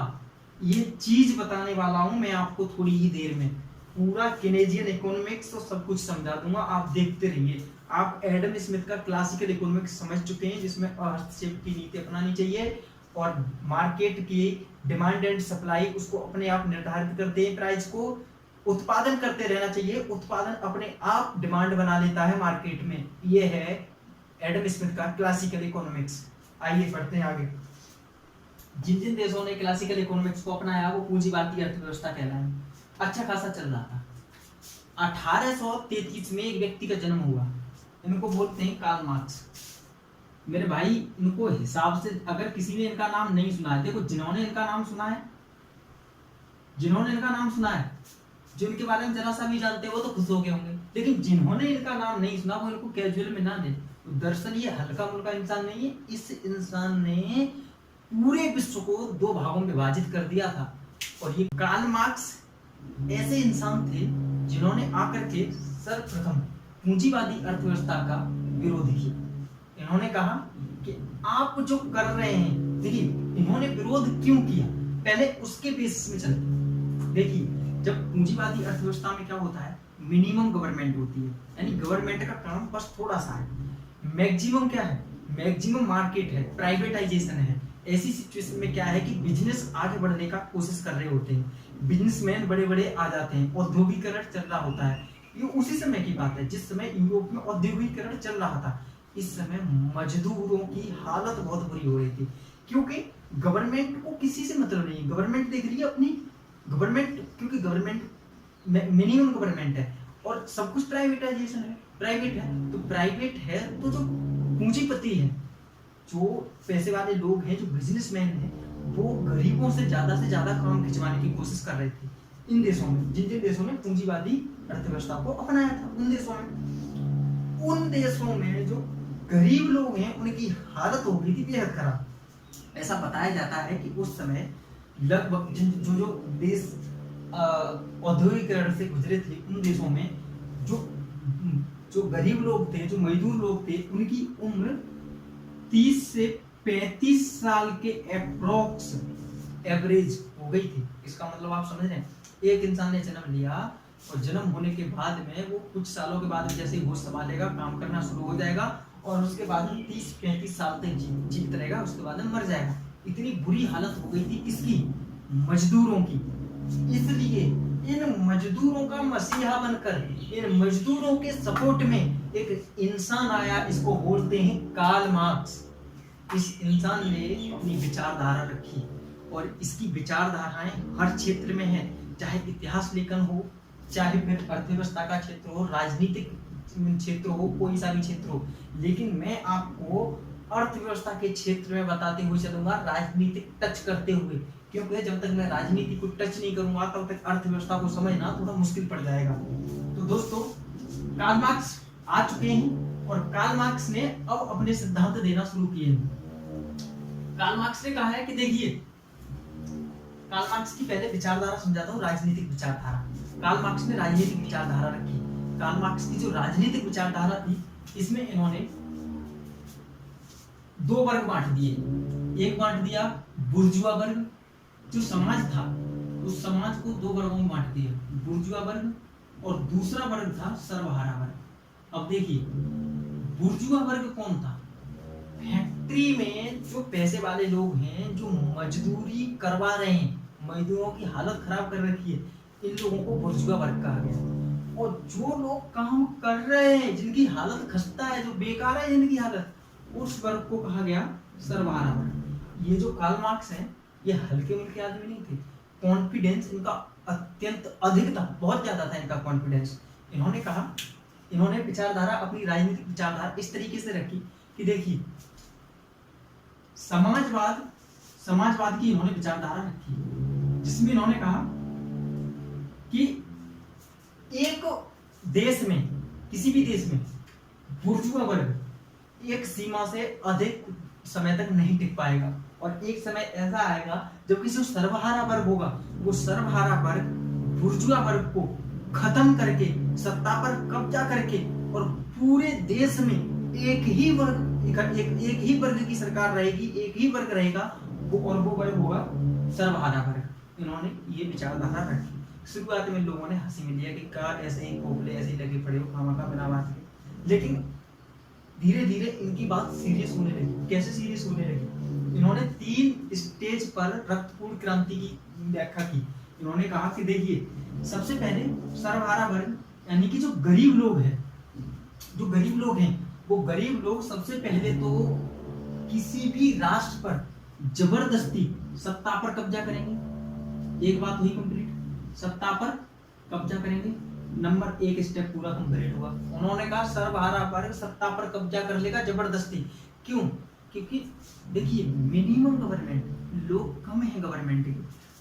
ये चीज बताने वाला हूँ मैं आपको थोड़ी ही देर में। पूरा केनेजियन इकोनॉमिक्स और सब कुछ समझा दूंगा, आप देखते रहिए। आप एडम स्मिथ का क्लासिकल इकोनॉमिक्स समझ चुके हैं, जिसमें हस्तक्षेप की नीति अपनानी चाहिए और मार्केट की डिमांड एंड सप्लाई उसको अपने आप निर्धारित करते हैं, प्राइस को उत्पादन करते रहना चाहिए, उत्पादन अपने आप डिमांड बना लेता है मार्केट में। ये है एडम स्मिथ का क्लासिकल इकोनॉमिक्स। आइए पढ़ते हैं आगे। जिन जिन देशों ने क्लासिकल इकोनॉमिक्स को अपनाया वो पूंजीवादी अर्थव्यवस्था कहलाए। अच्छा खासा चल रहा था। 1833 में एक व्यक्ति का जन्म हुआ, इनको बोलते हैं कार्ल मार्क्स। मेरे भाई, इनको हिसाब से अगर किसी ने इनका नाम नहीं सुना है, देखो जिन्होंने इनका नाम सुना है, जिन्होंने इनका नाम सुना है, जो इनके बारे में जरा सा भी जानते हो वो तो खुश हो गए होंगे, लेकिन जिन्होंने इनका नाम नहीं सुना वो इनको कैजुअल में ना ले। तो दरअसल ये हल्का मुल्का इंसान नहीं है। इस इंसान ने पूरे विश्व को 2 भागों में विभाजित कर दिया था। और ये कार्ल मार्क्स ऐसे इंसान थे जिन्होंने आकर के सर्वप्रथम पूंजीवादी अर्थव्यवस्था का विरोध किया। इन्होंने कहा कि आप जो कर रहे हैं, देखिए इन्होंने विरोध क्यों किया, पहले उसके बेसिस में चलते। देखिए, जब पूंजीवादी अर्थव्यवस्था में क्या होता है, मिनिमम गवर्नमेंट होती है, यानी गवर्नमेंट का काम बस थोड़ा सा है। मैक्सिमम क्या है, मैक्सिमम मार्केट है, प्राइवेटाइजेशन है। ऐसी सिचुएशन में क्या है कि बिजनेस आगे बढ़ने का कोशिश कर रहे होते हैं, बिजनेसमैन बड़े बड़े आ जाते हैं, औद्योगिकरण चल रहा होता है। ये उसी समय की बात है जिस समय यूरोप में औद्योगिकरण चल रहा था। इस समय मजदूरों की हालत बहुत बुरी हो रही थी, क्योंकि गवर्नमेंट को किसी से मतलब नहीं है। गवर्नमेंट देख रही है अपनी, गवर्नमेंट, क्योंकि गवर्नमेंट मिनिमम गवर्नमेंट है और सब कुछ प्राइवेटाइजेशन है, प्राइवेट है। तो प्राइवेट है तो जो पूंजीपति है, जो पैसे वाले लोग हैं, जो बिजनेसमैन हैं, वो गरीबों से ज्यादा काम खिंचवाने की कोशिश कर रहे थे इन देशों में। जिन जिन देशों ने पूंजीवादी अर्थव्यवस्था को अपनाया था, उन देशों में जो गरीब लोग हैं उनकी हालत हो गई थी बेहद खराब। ऐसा बताया जाता है कि उस समय लगभग जो देश औद्योगिकरण से गुजरे थे, उन देशों में जो गरीब लोग थे, जो मजदूर लोग थे, उनकी उम्र 30 से 35 साल के अप्रोक्स एवरेज हो गई थी। इसका मतलब आप समझ रहे हैं, एक इंसान ने जन्म लिया और जन्म होने के बाद में वो कुछ सालों के बाद जैसे ही होश संभालेगा, काम करना शुरू हो जाएगा और उसके बाद 30-35 साल तक जीवित रहेगा, उसके बाद मर जाएगा। इतनी बुरी हालत हो गई थी किसकी, मजदूरों की। इसलिए इन मजदूरों का मसीहा बनकर, इन मजदूरों के सपोर्ट में एक इंसान आया, इसको बोलते हैं कार्ल मार्क्स। इस इंसान ने अपनी विचारधारा रखी और इसकी विचारधाराएं हर क्षेत्र में है, चाहे इतिहास लेखन हो, चाहे फिर अर्थव्यवस्था का क्षेत्र हो, राजनीतिक क्षेत्र हो, कोई सा भी क्षेत्र हो। लेकिन मैं आपको अर्थव्यवस्था के क्षेत्र में बताते हुए चलूंगा, राजनीतिक टच करते हुए, क्योंकि जब तक मैं राजनीति को टच नहीं करूंगा तब तक अर्थव्यवस्था को समझना थोड़ा मुश्किल पड़ जाएगा। तो दोस्तों, कार्ल मार्क्स आ चुके हैं और कार्ल मार्क्स ने अब अपने सिद्धांत देना शुरू किए। कार्ल मार्क्स ने कहा है कि देखिए, कार्ल मार्क्स की पहले विचारधारा समझाता हूँ, राजनीतिक विचारधारा। कार्ल मार्क्स ने राजनीतिक विचारधारा रखी। कार्ल मार्क्स की जो राजनीतिक विचारधारा थी, इसमें इन्होंने 2 वर्ग बांट दिए। एक बांट दिया बुर्जुआ वर्ग, जो समाज था उस समाज को 2 वर्गों में बांट दिया, बुर्जुआ वर्ग, और दूसरा वर्ग था सर्वहारा वर्ग। अब देखिए, बुर्जुआ वर्ग कौन था, फैक्ट्री में जो पैसे वाले लोग हैं, जो मजदूरी करवा रहे हैं, मजदूरों की हालत खराब कर रखी है, इन लोगों को बुर्जुआ वर्ग कहा गया। और जो लोग काम कर रहे हैं, जिनकी हालत खस्ता है, जो बेकार है जिनकी हालत, उस वर्ग को कहा गया सर्वहारा वर्ग। ये जो कार्ल मार्क्स हैं ये हल्के मुल्के आदमी नहीं थे। कॉन्फिडेंस इनका अत्यंत अधिक था, बहुत ज्यादा था इनका कॉन्फिडेंस। इन्होंने कहा, इन्होंने विचारधारा, अपनी राजनीतिक विचारधारा इस तरीके से रखी कि देखिए समाजवाद की इन्होंने विचारधारा रखी, जिसमें इन्होंने कहा कि एक देश में, किसी भी देश में बुर्जुआ वर्ग एक सीमा से अधिक समय तक नहीं टिक पाएगा, और एक समय ऐसा आएगा जब किसी सर्वहारा वर्ग होगा, वो सर्वहारा वर्ग बुर्जुआ वर्ग को खत्म करके, सत्ता पर कब्जा करके, और पूरे देश में एक ही वर्ग की सरकार रहेगी, एक ही वर्ग रहेगा, और वो वर्ग होगा सर्वहारा वर्ग। इन्होंने ये विचारधारा रखी। शुरुआत में लोगों ने हंसी में लिया कि का ऐसे ही खोखले ऐसे ही लगे पड़े हो, खामखा बिना बात के, लेकिन धीरे धीरे इनकी बात सीरियस होने लगी। कैसे सीरियस होने लगी? इन्होंने 3 स्टेज पर रक्तपूर्ण क्रांति की व्याख्या की। इन्होंने कहा कि देखिए, सबसे पहले सर्वहारा वर्ग यानी कि जो गरीब लोग हैं, वो गरीब लोग सबसे पहले तो किसी भी राष्ट्र पर जबरदस्ती सत्ता पर कब्जा करेंगे। एक बात हुई कंप्लीट, सत्ता पर कब्जा करेंगे। नंबर 1 स्टेप पूरा कंप्लीट हुआ। उन्होंने कहा सर्वहारा वर्ग सत्ता पर कब्जा कर लेगा जबरदस्ती। क्यों? क्योंकि देखिए, मिनिमम गवर्नमेंट, लोग कम है गवर्नमेंट के,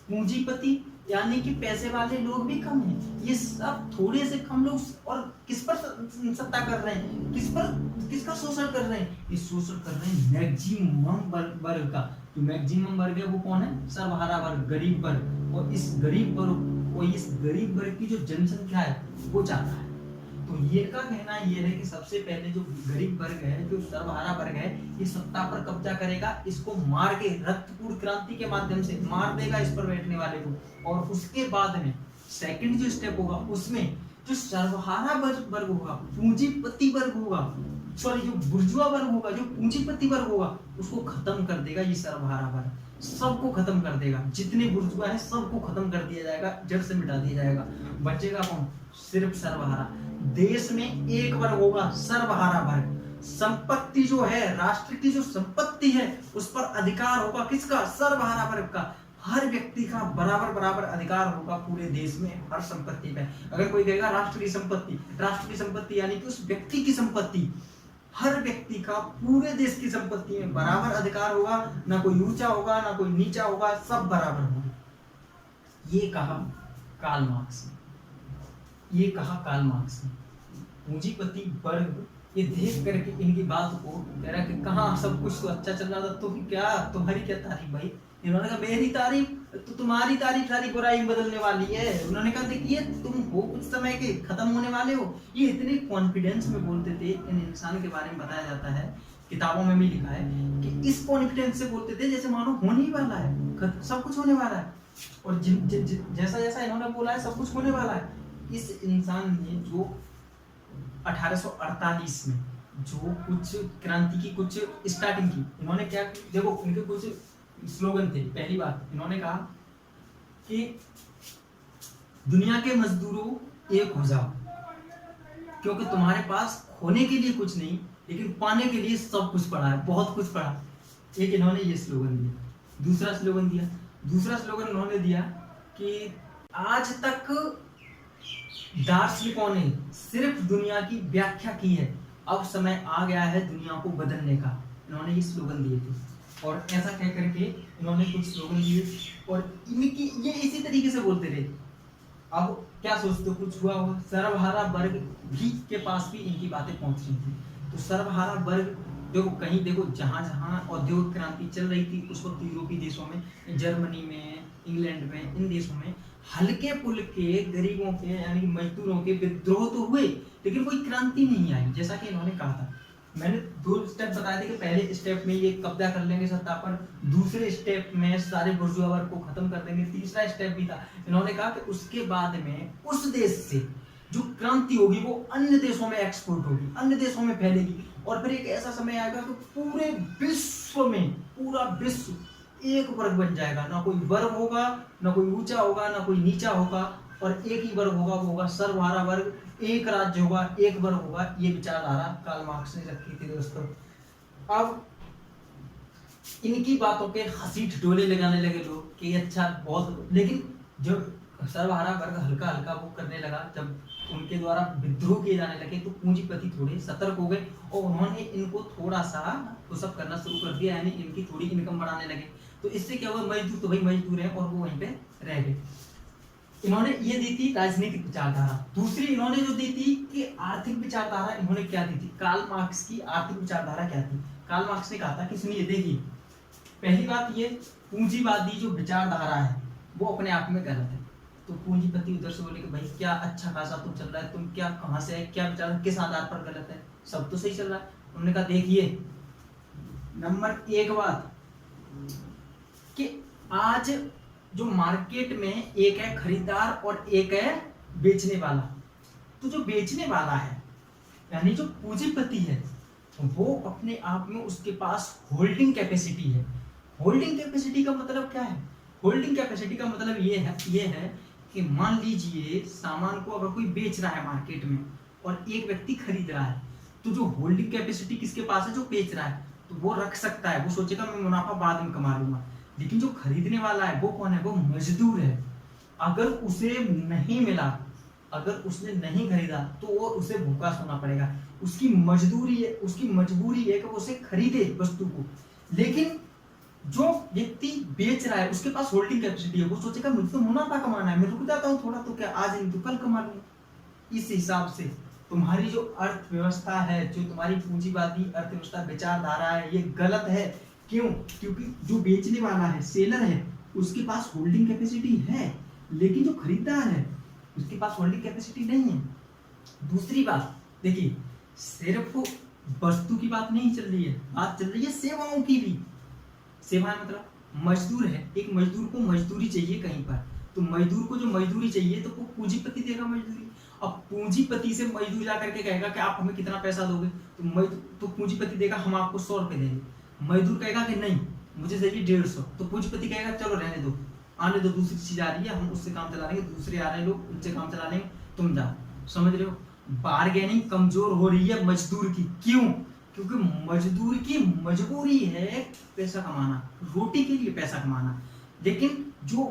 पूंजीपति यानी कि पैसे वाले लोग भी कम हैं, ये सब थोड़े से कम लोग, और किस पर सत्ता कर रहे हैं, किसका शोषण कर रहे हैं? ये शोषण कर रहे हैं मैक्सिमम वर्ग का। जो मैक्सिमम वर्ग है वो कौन है? सर्वहारा वर्ग, गरीब वर्ग। और इस गरीब वर्ग की जो जनसंख्या है वो ज्यादा है। तो ये का कहना ये है कि सबसे पहले जो गरीब वर्ग है, जो सर्वहारा वर्ग है, ये सत्ता पर कब्जा करेगा, इसको मार के रक्तपूर्ण क्रांति के माध्यम से मार देगा इस पर बैठने वाले को। और उसके बाद में सेकंड जो स्टेप होगा, उसमें जो सर्वहारा वर्ग होगा, पूंजीपति वर्ग होगा, सॉरी जो बुर्जुआ वर्ग होगा, जो पूंजीपति वर्ग होगा, उसको खत्म कर देगा ये सर्वहारा वर्ग, सबको खत्म कर देगा। जितने बुर्जुआ है सबको खत्म कर दिया जाएगा, जड़ से मिटा दिया जाएगा। बचेगा कौन? सिर्फ सर्वहारा। देश में एक वर्ग होगा, सर्वहारा वर्ग। संपत्ति जो है, राष्ट्र की जो संपत्ति है, उस पर अधिकार होगा किसका? सर्वहारा वर्ग का। हर व्यक्ति का बराबर अधिकार होगा पूरे देश में हर संपत्ति पे। अगर कोई कहेगा राष्ट्र की संपत्ति यानी कि उस व्यक्ति की संपत्ति, हर व्यक्ति का पूरे देश की संपत्ति में बराबर अधिकार होगा, ना कोई ऊंचा होगा ना कोई नीचा होगा, सब बराबर होंगे। ये कहा कार्ल मार्क्स ने। पूंजीपति वर्ग ये देख करके इनकी बात को कह रहा कि कहाँ सब कुछ तो अच्छा चल रहा था, तो क्या तुम्हारी क्या तारीफ भाई? इन्होंने कहा मेरी तारीफ तो तुम्हारी तारीफ सारी बुराई बदलने वाली है। उन्होंने कहा देखिए, तुम हो कुछ समय के, खत्म होने वाले हो। ये इतने कॉन्फिडेंस में बोलते थे। इन इंसान के बारे में बताया जाता है, किताबों में भी लिखा है कि इस कॉन्फिडेंस से बोलते थे जैसे मानो होने ही वाला है, सब कुछ होने वाला है, और जैसा जैसा इन्होंने बोला है सब कुछ होने वाला है। इस इंसान ने जो 1848 में जो कुछ क्रांति की कुछ स्टार्टिंग की, इन्होंने क्या, देखो उनके कुछ स्लोगन थे। पहली बात इन्होंने कहा कि दुनिया के मजदूरों एक हो जाओ, क्योंकि तुम्हारे पास खोने के लिए कुछ नहीं, लेकिन पाने के लिए सब कुछ पड़ा है, बहुत कुछ पड़ा। एक इन्होंने ये स्लोगन दिया। दूसरा स्लोगन इन्होंने दिया कि आज तक दार्शनिकों ने सिर्फ दुनिया की व्याख्या की है, अब समय आ गया है दुनिया को बदलने का। इन्होंने ये स्लोगन दिए थे, और ऐसा कह करके इन्होंने कुछ स्लोगन दिए, और इनकी ये इसी तरीके से बोलते थे। अब क्या सोचते हो, कुछ हुआ हो? सर्वहारा वर्ग भी के पास भी इनकी बातें पहुंच रही थी। तो सर्वहारा वर्ग देखो, कहीं देखो जहां जहां औद्योगिक क्रांति चल रही थी उस वक्त यूरोपीय देशों में, जर्मनी में, इंग्लैंड में, इन देशों में हल्के पुल्के गरीबों के यानी मजदूरों के विद्रोह तो हुए, लेकिन कोई क्रांति नहीं आई। जैसा कि इन्होंने कहा था, मैंने 2 स्टेप बताए थे कि पहले स्टेप में ये कब्जा कर लेंगे सत्ता पर, दूसरे स्टेप में सारे बुर्जुआ वर्ग को खत्म कर देंगे, तीसरा स्टेप भी था। इन्होंने कहा कि उसके बाद में उस देश से जो क्रांति होगी वो अन्य देशों में एक्सपोर्ट होगी, अन्य देशों में फैलेगी, और फिर एक ऐसा समय आएगा कि पूरे विश्व में, पूरा विश्व एक वर्ग बन जाएगा। ना कोई वर्ग होगा, ना कोई ऊंचा होगा, ना कोई नीचा होगा, और एक ही वर्ग होगा, वो होगा सर्वहारा वर्ग। एक राज्य होगा, एक वर्ग होगा। ये विचारधारा कार्ल मार्क्स ने रखी थी दोस्तों। अब इनकी बातों पे हंसी ठिठोले लगाने लगे लोग कि अच्छा बहुत, लेकिन जो सर्वहारा वर्ग हल्का हल्का वो करने लगा, जब उनके द्वारा विद्रोह किए जाने लगे तो पूंजीपति थोड़े सतर्क हो गए और उन्होंने इनको थोड़ा सा पुशअप करना शुरू कर दिया, यानी इनकी थोड़ी इनकम बढ़ाने लगे। तो इससे क्या हुआ, मजदूर तो भाई मजदूर है और वो वहीं पे रह गए। इन्होंने ये दी थी राजनीतिक विचारधारा। दूसरी इन्होंने जो दी थी कि आर्थिक विचारधारा, इन्होंने क्या दी थी, कार्ल मार्क्स की आर्थिक विचारधारा क्या थी। कार्ल मार्क्स ने कहा था कि सुनिए देखिए, पहली बात ये, पूंजीवादी जो विचारधारा है वो अपने आप में गलत है। तो पूंजीपति उधर से बोले कि भाई क्या अच्छा खासा तुम चल रहा है, तुम क्या कहाँ से है, क्या विचार, किस आधार पर गलत है, सब तो सही चल रहा है। उन्होंने कहा देखिए, नंबर एक बात कि आज जो मार्केट में एक है खरीदार और एक है बेचने वाला। तो जो बेचने वाला है यानी जो पूंजीपति है वो अपने आप में उसके पास होल्डिंग कैपेसिटी है। होल्डिंग कैपेसिटी का मतलब क्या है, होल्डिंग कैपेसिटी का मतलब ये है कि मान लीजिए सामान को अगर कोई बेच रहा है मार्केट में और एक व्यक्ति खरीद रहा है, तो जो होल्डिंग कैपेसिटी किसके पास है, जो बेच रहा है, तो वो रख सकता है, वो सोचेगा मैं मुनाफा बाद में कमा लूंगा। लेकिन जो खरीदने वाला है वो कौन है, वो मजदूर है। अगर उसे नहीं मिला, अगर उसने नहीं खरीदा तो वो उसे भूखा सोना पड़ेगा। उसकी मजदूरी है, उसकी मजबूरी है कि वो उसे खरीदे वस्तु को। लेकिन जो व्यक्ति बेच रहा है उसके पास होल्डिंग कैपेसिटी है, वो सोचेगा मुझे तो मुनाफा कमाना है, मैं रुक जाता हूँ थोड़ा, तो क्या आज नहीं तो कल कमा लूंगा। इस हिसाब से तुम्हारी जो अर्थव्यवस्था है, जो तुम्हारी पूंजीवादी अर्थव्यवस्था विचारधारा है, ये गलत है। क्यों? क्योंकि जो बेचने वाला है, सेलर है, उसके पास होल्डिंग कैपेसिटी है, लेकिन जो खरीदार है उसके पास होल्डिंग कैपेसिटी नहीं है। दूसरी बात देखिए, सिर्फ वस्तु की बात नहीं चल रही है, बात चल रही है सेवाओं की भी। सेवा मतलब मजदूर है, एक मजदूर को मजदूरी चाहिए कहीं पर, तो मजदूर को जो मजदूरी चाहिए तो वो पूंजीपति देगा मजदूरी। अब पूंजीपति से मजदूर जा करके कहेगा कि आप हमें कितना पैसा दोगे, तो पूंजीपति देगा हम आपको 100 रुपए देंगे। मजदूर कहेगा कि नहीं मुझे चाहिए 150, तो पूंजीपति कहेगा चलो रहने दो, आने दो, दूसरी चीज आ रही है, हम उससे काम चला लेंगे, दूसरे आ रहे हैं लोग उनसे काम चला लेंगे, तुम जाओ। समझ रहे हो, बार्गेनिंग कमजोर हो रही है मजदूर की। क्यों? क्योंकि मजदूर की मजबूरी है पैसा कमाना, रोटी के लिए पैसा कमाना। लेकिन जो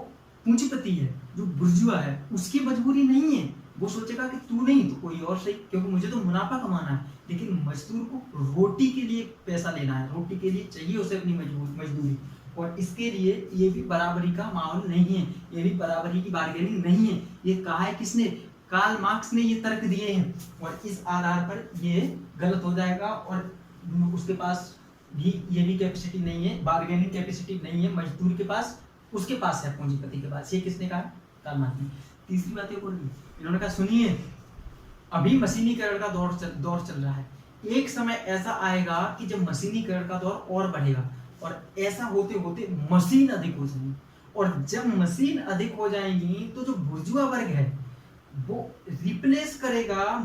पूंजीपति है, जो बुर्जुआ है, उसकी मजबूरी नहीं है, वो सोचेगा कि तू नहीं तो कोई और सही, क्योंकि मुझे तो मुनाफा कमाना है। लेकिन मजदूर को रोटी के लिए पैसा लेना है, रोटी के लिए चाहिए उसे अपनी मजदूरी, और इसके लिए ये भी बराबरी का माहौल नहीं है, ये भी बराबरी की बार्गेनिंग नहीं है। ये कहा है किसने? कार्ल मार्क्स ने ये तर्क दिए हैं, और इस आधार पर ये गलत हो जाएगा। और उसके पास भी ये भी कैपेसिटी नहीं है, बार्गेनिंग कैपेसिटी नहीं है मजदूर के पास, उसके पास है पूंजीपति के पास। ये किसने कहा? कार्ल मार्क्स ने। तीसरी बात ये बोली, इन्होंने कहा सुनिए, अभी मशीनीकरण का दौर चल रहा है, एक समय ऐसा आएगा कि जब मशीनीकरण का दौर और बढ़ेगा, और ऐसा होते होते मशीन अधिक हो जाएंगी, और जब मशीन अधिक हो जाएंगी तो जो बुर्जुआ वर्ग है वो रिप्लेस करेगा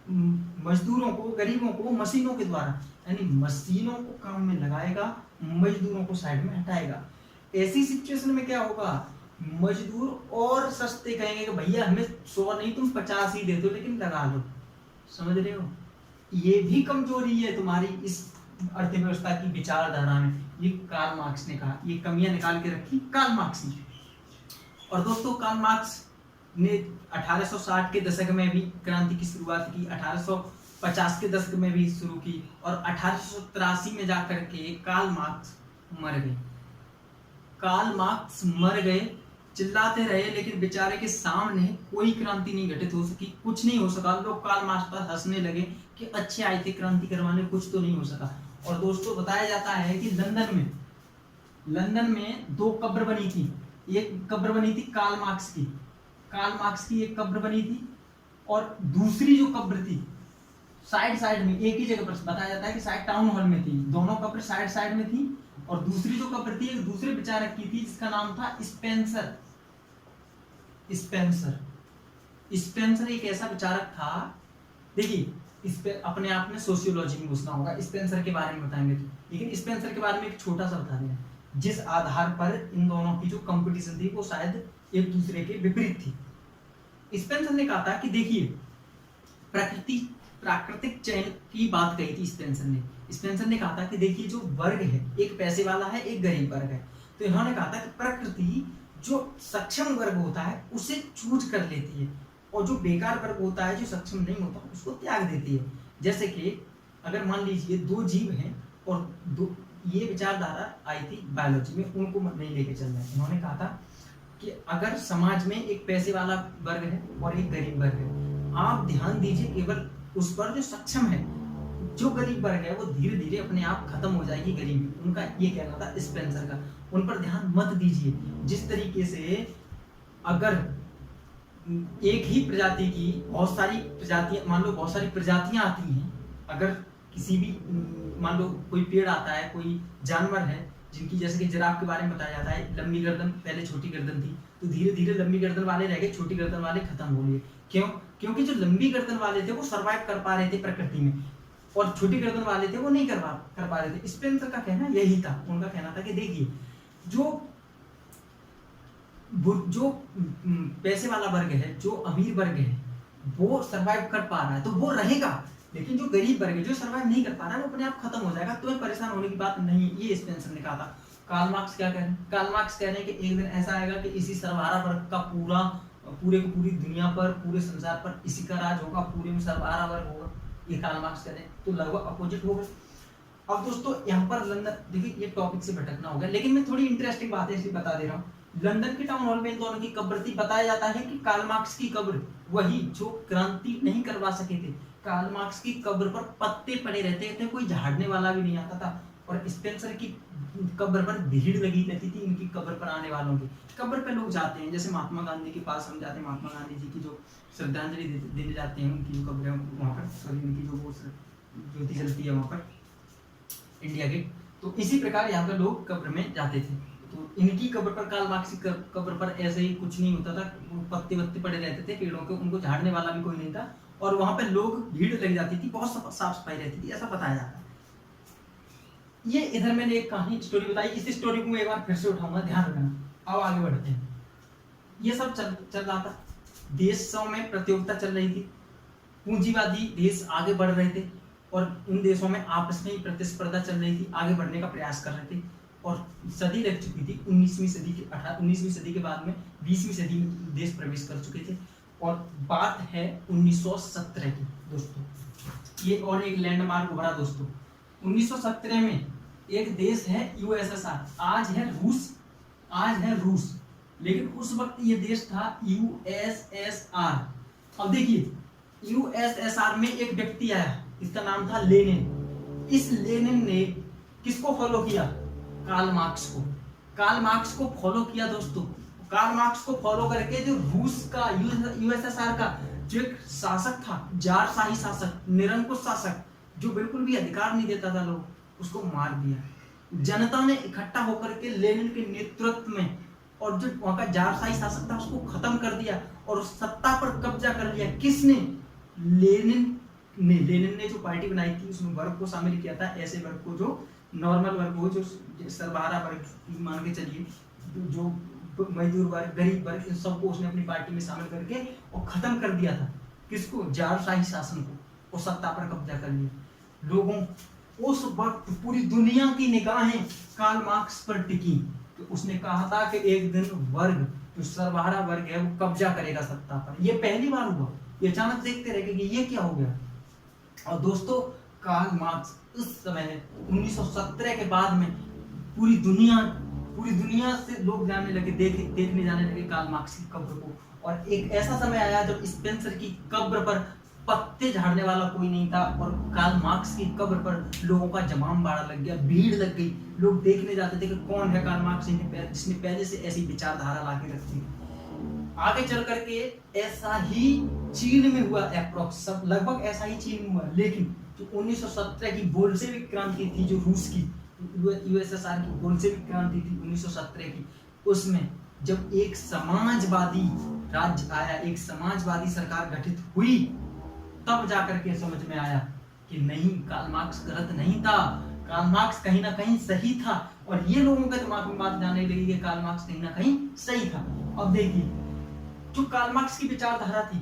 मजदूरों को, गरीबों को मशीनों के द्वारा, यानी मशीनों को काम में लगाएगा, मजदूरों को साइड में हटाएगा। ऐसी सिचुएशन में क्या होगा, मजदूर और सस्ते कहेंगे कि भैया हमें 100 नहीं तुम 50 ही दे दो, लेकिन लगा लो। समझ रहे हो, ये भी कमजोरी है तुम्हारी इस अर्थव्यवस्था की विचारधारा में। ये कार्ल मार्क्स ने कहा, ये कमियां निकाल के रखी कार्ल मार्क्स ने। और दोस्तों, कार्ल मार्क्स ने 1860 के दशक में भी क्रांति की शुरुआत की, 1850 के दशक में भी शुरू की, और 1883 में जाकर के कार्ल मार्क्स मर गए। कार्ल मार्क्स मर गए, चिल्लाते रहे, लेकिन बेचारे के सामने कोई क्रांति नहीं घटित हो सकी, कुछ नहीं हो सका। लोग कार्ल मार्क्स पर हंसने लगे कि अच्छे आए थे क्रांति करवाने, कुछ तो नहीं हो सका। और दोस्तों, बताया जाता है कि लंदन में 2 कब्र बनी थी। एक कब्र बनी थी कार्ल मार्क्स की एक कब्र बनी थी, और दूसरी जो कब्र थी साइड में एक ही जगह पर, बताया जाता है कि साइड टाउन हॉल में थी, दोनों कब्र साइड में थी। और दूसरी जो कब्र थी एक दूसरे विचारक की थी, जिसका नाम था स्पेंसर। स्पेंसर एक ऐसा विचारक था, देखिए इस पे अपने आप में सोशियोलॉजी में घुसना होगा, स्पेंसर के बारे में बताएंगे तो, लेकिन स्पेंसर के बारे में एक छोटा सा बता दें, जिस आधार पर इन दोनों की जो कंपटीशन थी वो शायद एक दूसरे के विपरीत थी। स्पेंसर ने कहा था कि देखिए, प्रकृति प्राकृतिक चयन की बात कही थी स्पेंसर ने। स्पेंसर ने कहा था कि देखिए जो वर्ग है, एक पैसे वाला है, एक गरीब वर्ग है, तो इन्होंने कहा था कि प्रकृति जो सक्षम वर्ग होता है उसे चूज कर लेती है और जो बेकार वर्ग होता है, जो सक्षम नहीं होता, उसको त्याग देती है। जैसे कि अगर मान लीजिए दो जीव हैं और दो, ये विचारधारा आई थी बायोलॉजी में, उनको नहीं लेके चल रहे। इन्होंने कहा था कि अगर समाज में एक पैसे वाला वर्ग है और एक गरीब वर्ग है, आप ध्यान दीजिए केवल उस पर जो सक्षम है। जो गरीब वर्ग है वो धीरे धीरे अपने आप खत्म हो जाएगी गरीबी, उनका ये कहना था स्पेंसर का। उन पर ध्यान मत दीजिए। जिस तरीके से अगर एक ही प्रजाति की बहुत सारी प्रजातियां, मान लो बहुत सारी प्रजातियां आती हैं, अगर किसी भी मान लो कोई पेड़ आता है, कोई जानवर है जिनकी, जैसे कि जिराफ के बारे में बताया जाता है, लंबी गर्दन, पहले छोटी गर्दन थी, तो धीरे धीरे लंबी गर्दन वाले रह गए, छोटी गर्दन वाले खत्म हो गए। क्यों? क्योंकि जो लंबी गर्दन वाले थे वो सर्वाइव कर पा रहे थे प्रकृति में, और छोटी गर्दन वाले थे वो नहीं कर पा रहे थे। स्पेंसर का कहना यही था। उनका कहना था कि देखिए जो पैसे वाला वर्ग है, जो अमीर वर्ग है, वो सर्वाइव कर पा रहा है तो वो रहेगा, लेकिन जो गरीब वर्ग है, जो सर्वाइव नहीं कर पा रहा है, वो अपने आप खत्म हो जाएगा। तुम्हें परेशान होने की बात नहीं। ये स्पेंसर ने कहा था। कार्ल मार्क्स क्या कह रहे हैं? कार्ल मार्क्स कह रहे हैं कि एक दिन ऐसा आएगा कि इसी सर्वहारा वर्ग का पूरे दुनिया पर, पूरे संसार पर इसी का राज होगा, पूरे में सर्वहारा वर्ग होगा। ये कार्ल मार्क्स कह रहे हैं, तो लगभग अपोजिट हो गए। अब दोस्तों यहाँ पर लंदन, देखिए ये टॉपिक से भटकना हो गया, लेकिन मैं थोड़ी इंटरेस्टिंग बातें इसलिए बता दे रहा हूँ। लंदन के टाउन हॉल में इन दोनों की कब्र थी। बताया जाता है कि कार्ल मार्क्स की कब्र, वही जो क्रांति नहीं करवा सके थे, कार्ल मार्क्स की कब्र पर पत्ते पड़े रहते थे, कोई झाड़ने वाला भी नहीं आता था। और स्पेंसर की कब्र पर भीड़ लगी रहती थी, इनकी कब्र पर आने वालों की। कब्र पे लोग जाते हैं, जैसे महात्मा गांधी के पास हम जाते हैं, महात्मा गांधी जी की जो श्रद्धांजलि देने जाते हैं, उनकी जो कब्र है वहाँ पर, सॉरी उनकी जो वो ज्योति जलती है वहाँ पर, इंडिया गेट, तो इसी प्रकार यहाँ पर लोग कब्र में जाते थे। तो इनकी कब्र पर, कार्ल मार्क्स की कब्र पर ऐसे ही कुछ नहीं होता था, पत्ते वत्ते पड़े रहते थे पेड़ों के, उनको झाड़ने वाला भी कोई नहीं था, और वहां पे लोग, भीड़ लग जाती थी, बहुत साफ सफाई रहती थी, ऐसा बताया जाता है। ये इधर मैंने एक कहानी स्टोरी बताई, इस स्टोरी को मैं एक बार फिर से उठाऊंगा, ध्यान रखना। अब आगे बढ़ते हैं। ये सब चल रहा था, देशों में प्रतियोगिता चल रही थी, पूंजीवादी देश आगे बढ़ रहे थे, और उन देशों में आपस में प्रतिस्पर्धा चल रही थी, आगे बढ़ने का प्रयास कर रहे थे, और सदी लग चुकी थी। 19वीं सदी के बाद में 20वीं सदी में देश प्रवेश कर चुके थे, और बात है 1917 की दोस्तों। ये और एक लैंडमार्क उभरा दोस्तों। 1917 में एक देश है यूएसएसआर, आज है रूस, लेकिन उस वक्त ये देश था यूएसएसआर। अब देखिए यूएसएसआर में एक व्यक्ति आया, इसका नाम था लेनिन। इस लेनिन ने किसको फॉलो किया? कार्ल मार्क्स को फॉलो किया दोस्तों। कार्ल मार्क्स को फॉलो करके जो रूस का, यूएसएसआर का जो एक शासक था, जारशाही शासक, निरंकुश शासक, जो बिल्कुल भी अधिकार नहीं देता था लोग, उसको मार दिया। जनता ने इकट्ठा होकर के लेनिन के नेतृत्व में, और जो वहां का जारशाही शासक था उसको खत्म कर दिया और सत्ता पर कब्जा कर लिया। किसने? लेनिन ने जो पार्टी बनाई थी उसमें वर्ग को शामिल किया था, ऐसे वर्ग को जो नॉर्मल वर्ग हो, जो सर्वहारा वर्ग मान के चलिए, जो मजदूर वर्ग, गरीब वर्ग, इन सबको उसने अपनी पार्टी में शामिल करके और खत्म कर दिया था। किसको? जारशाही शासन को, और सत्ता पर कब्जा कर लिया। लोगों, उस वक्त पूरी दुनिया की निगाहें कार्ल मार्क्स पर टिकी, तो उसने कहा था कि एक दिन वर्ग, जो सर्वहारा वर्ग है, वो कब्जा करेगा सत्ता पर। ये पहली बार हुआ, ये अचानक देखते रह गए कि ये क्या हो गया। और दोस्तों कार्ल मार्क्स उस समय 1917 के बाद में पूरी दुनिया से लोग जाने लगे, देखने जाने लगे कार्ल मार्क्स की कब्र को। और एक ऐसा समय आया जब स्पेंसर की कब्र पर पत्ते झाड़ने वाला कोई नहीं था, और कार्ल मार्क्स की कब्र पर लोगों का जमाम बाड़ा लग गया, भीड़ लग गई। लोग देखने जाते थे कि कौन है कार्ल मार्क्स जिसने पहले से ऐसी विचारधारा ला के रखी। आगे चल करके ऐसा ही चीन में हुआ, अप्रोक्स लगभग ऐसा ही चीन में हुआ। लेकिन जो 1917 की बोल्शेविक क्रांति थी, जो रूस की, यूएसएसआर की बोल्शेविक क्रांति थी 1917 की, उसमें जब एक समाजवादी राज्य आया, एक समाजवादी सरकार गठित हुई, तब जाकर के समझ में आया कि नहीं, कार्ल मार्क्स गलत नहीं था, कार्ल मार्क्स कहीं ना कहीं सही था। और ये लोगों के दिमाग में बात जाने लगी कि कार्ल मार्क्स कहीं ना कहीं सही था। अब देखिए, जो कार्ल मार्क्स की विचारधारा थी,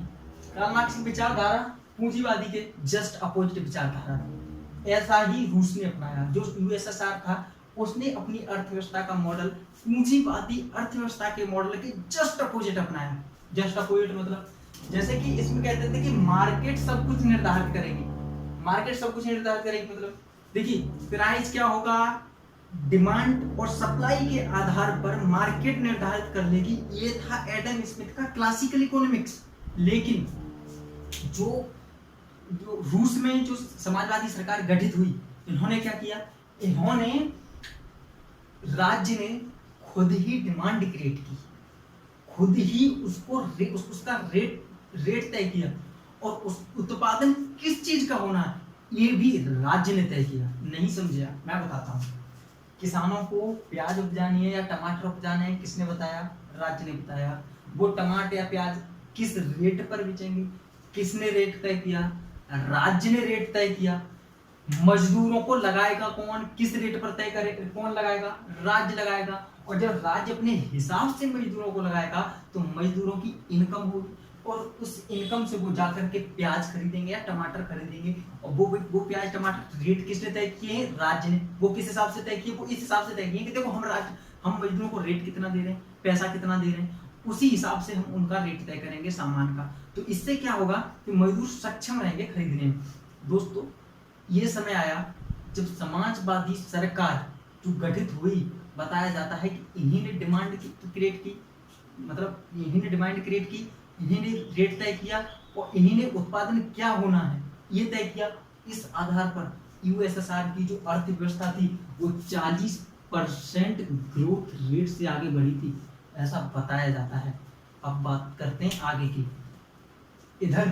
कार्ल मार्क्स की विचारधारा पूंजीवादी के जस्ट अपोजिट विचारधारा थी। ऐसा ही रूस ने अपनाया। जो यूएसएसआर था उसने अपनी अर्थव्यवस्था का मॉडल पूंजीवादी अर्थव्यवस्था के मॉडल के जस्ट अपोजिट अपनाया। जस्ट अपोजिट मतलब जैसे कि इसमें कहते थे कि मार्केट सब कुछ निर्धारित करेगी। मार्केट सब कुछ निर्धारित करेगी मतलब देखिए प्राइस क्या होगा, डिमांड और सप्लाई के आधार पर मार्केट निर्धारित कर लेगी। ये था एडम स्मिथ का क्लासिकल इकोनॉमिक्स। लेकिन जो रूस में जो समाजवादी सरकार गठित हुई, इन्होंने क्या किया, इन्होंने राज्य ने खुद ही डिमांड क्रिएट की, खुद ही उसका रेट तय किया और उस उत्पादन किस चीज का होना है ये भी राज्य ने तय किया। नहीं समझे आप? मैं बताता हूँ। किसानों को प्याज उपजानी है या टमाटर उपजाने हैं, किसने बताया? राज्य ने बताया। वो टमाटर या प्याज किस रेट पर बेचेंगे, किसने रेट तय किया? राज्य ने रेट तय किया। मजदूरों को लगाएगा कौन, किस रेट पर तय करे, कौन लगाएगा? राज्य लगाएगा। और जब राज्य अपने हिसाब से मजदूरों को लगाएगा तो मजदूरों की इनकम होगी और उस इनकम से वो जाकर के प्याज खरीदेंगे या टमाटर खरीदेंगे। और वो प्याज टमाटर रेट किसने तय किए? राज्य ने। वो किस हिसाब से तय किए? वो इस हिसाब से तय किए कि देखो हम मजदूरों को रेट कितना दे रहे हैं, पैसा कितना दे रहे हैं, उसी हिसाब से हम उनका रेट तय करेंगे सामान का। तो इससे क्या होगा कि मजदूर सक्षम रहेंगे खरीदने में। दोस्तों ये समय आया जब समाजवादी सरकार जो गठित हुई, बताया जाता है कि इन्हीं ने डिमांड क्रिएट की, मतलब इन्हीं ने डिमांड क्रिएट की, इन्हीं ने रेट तय किया और इन्हीं ने उत्पादन क्या होना है ये तय किया। इस आधार पर यूएसएसआर की जो अर्थव्यवस्था थी वो 40% ग्रोथ रेट से आगे बढ़ी थी, ऐसा बताया जाता है। अब बात करते हैं आगे की। इधर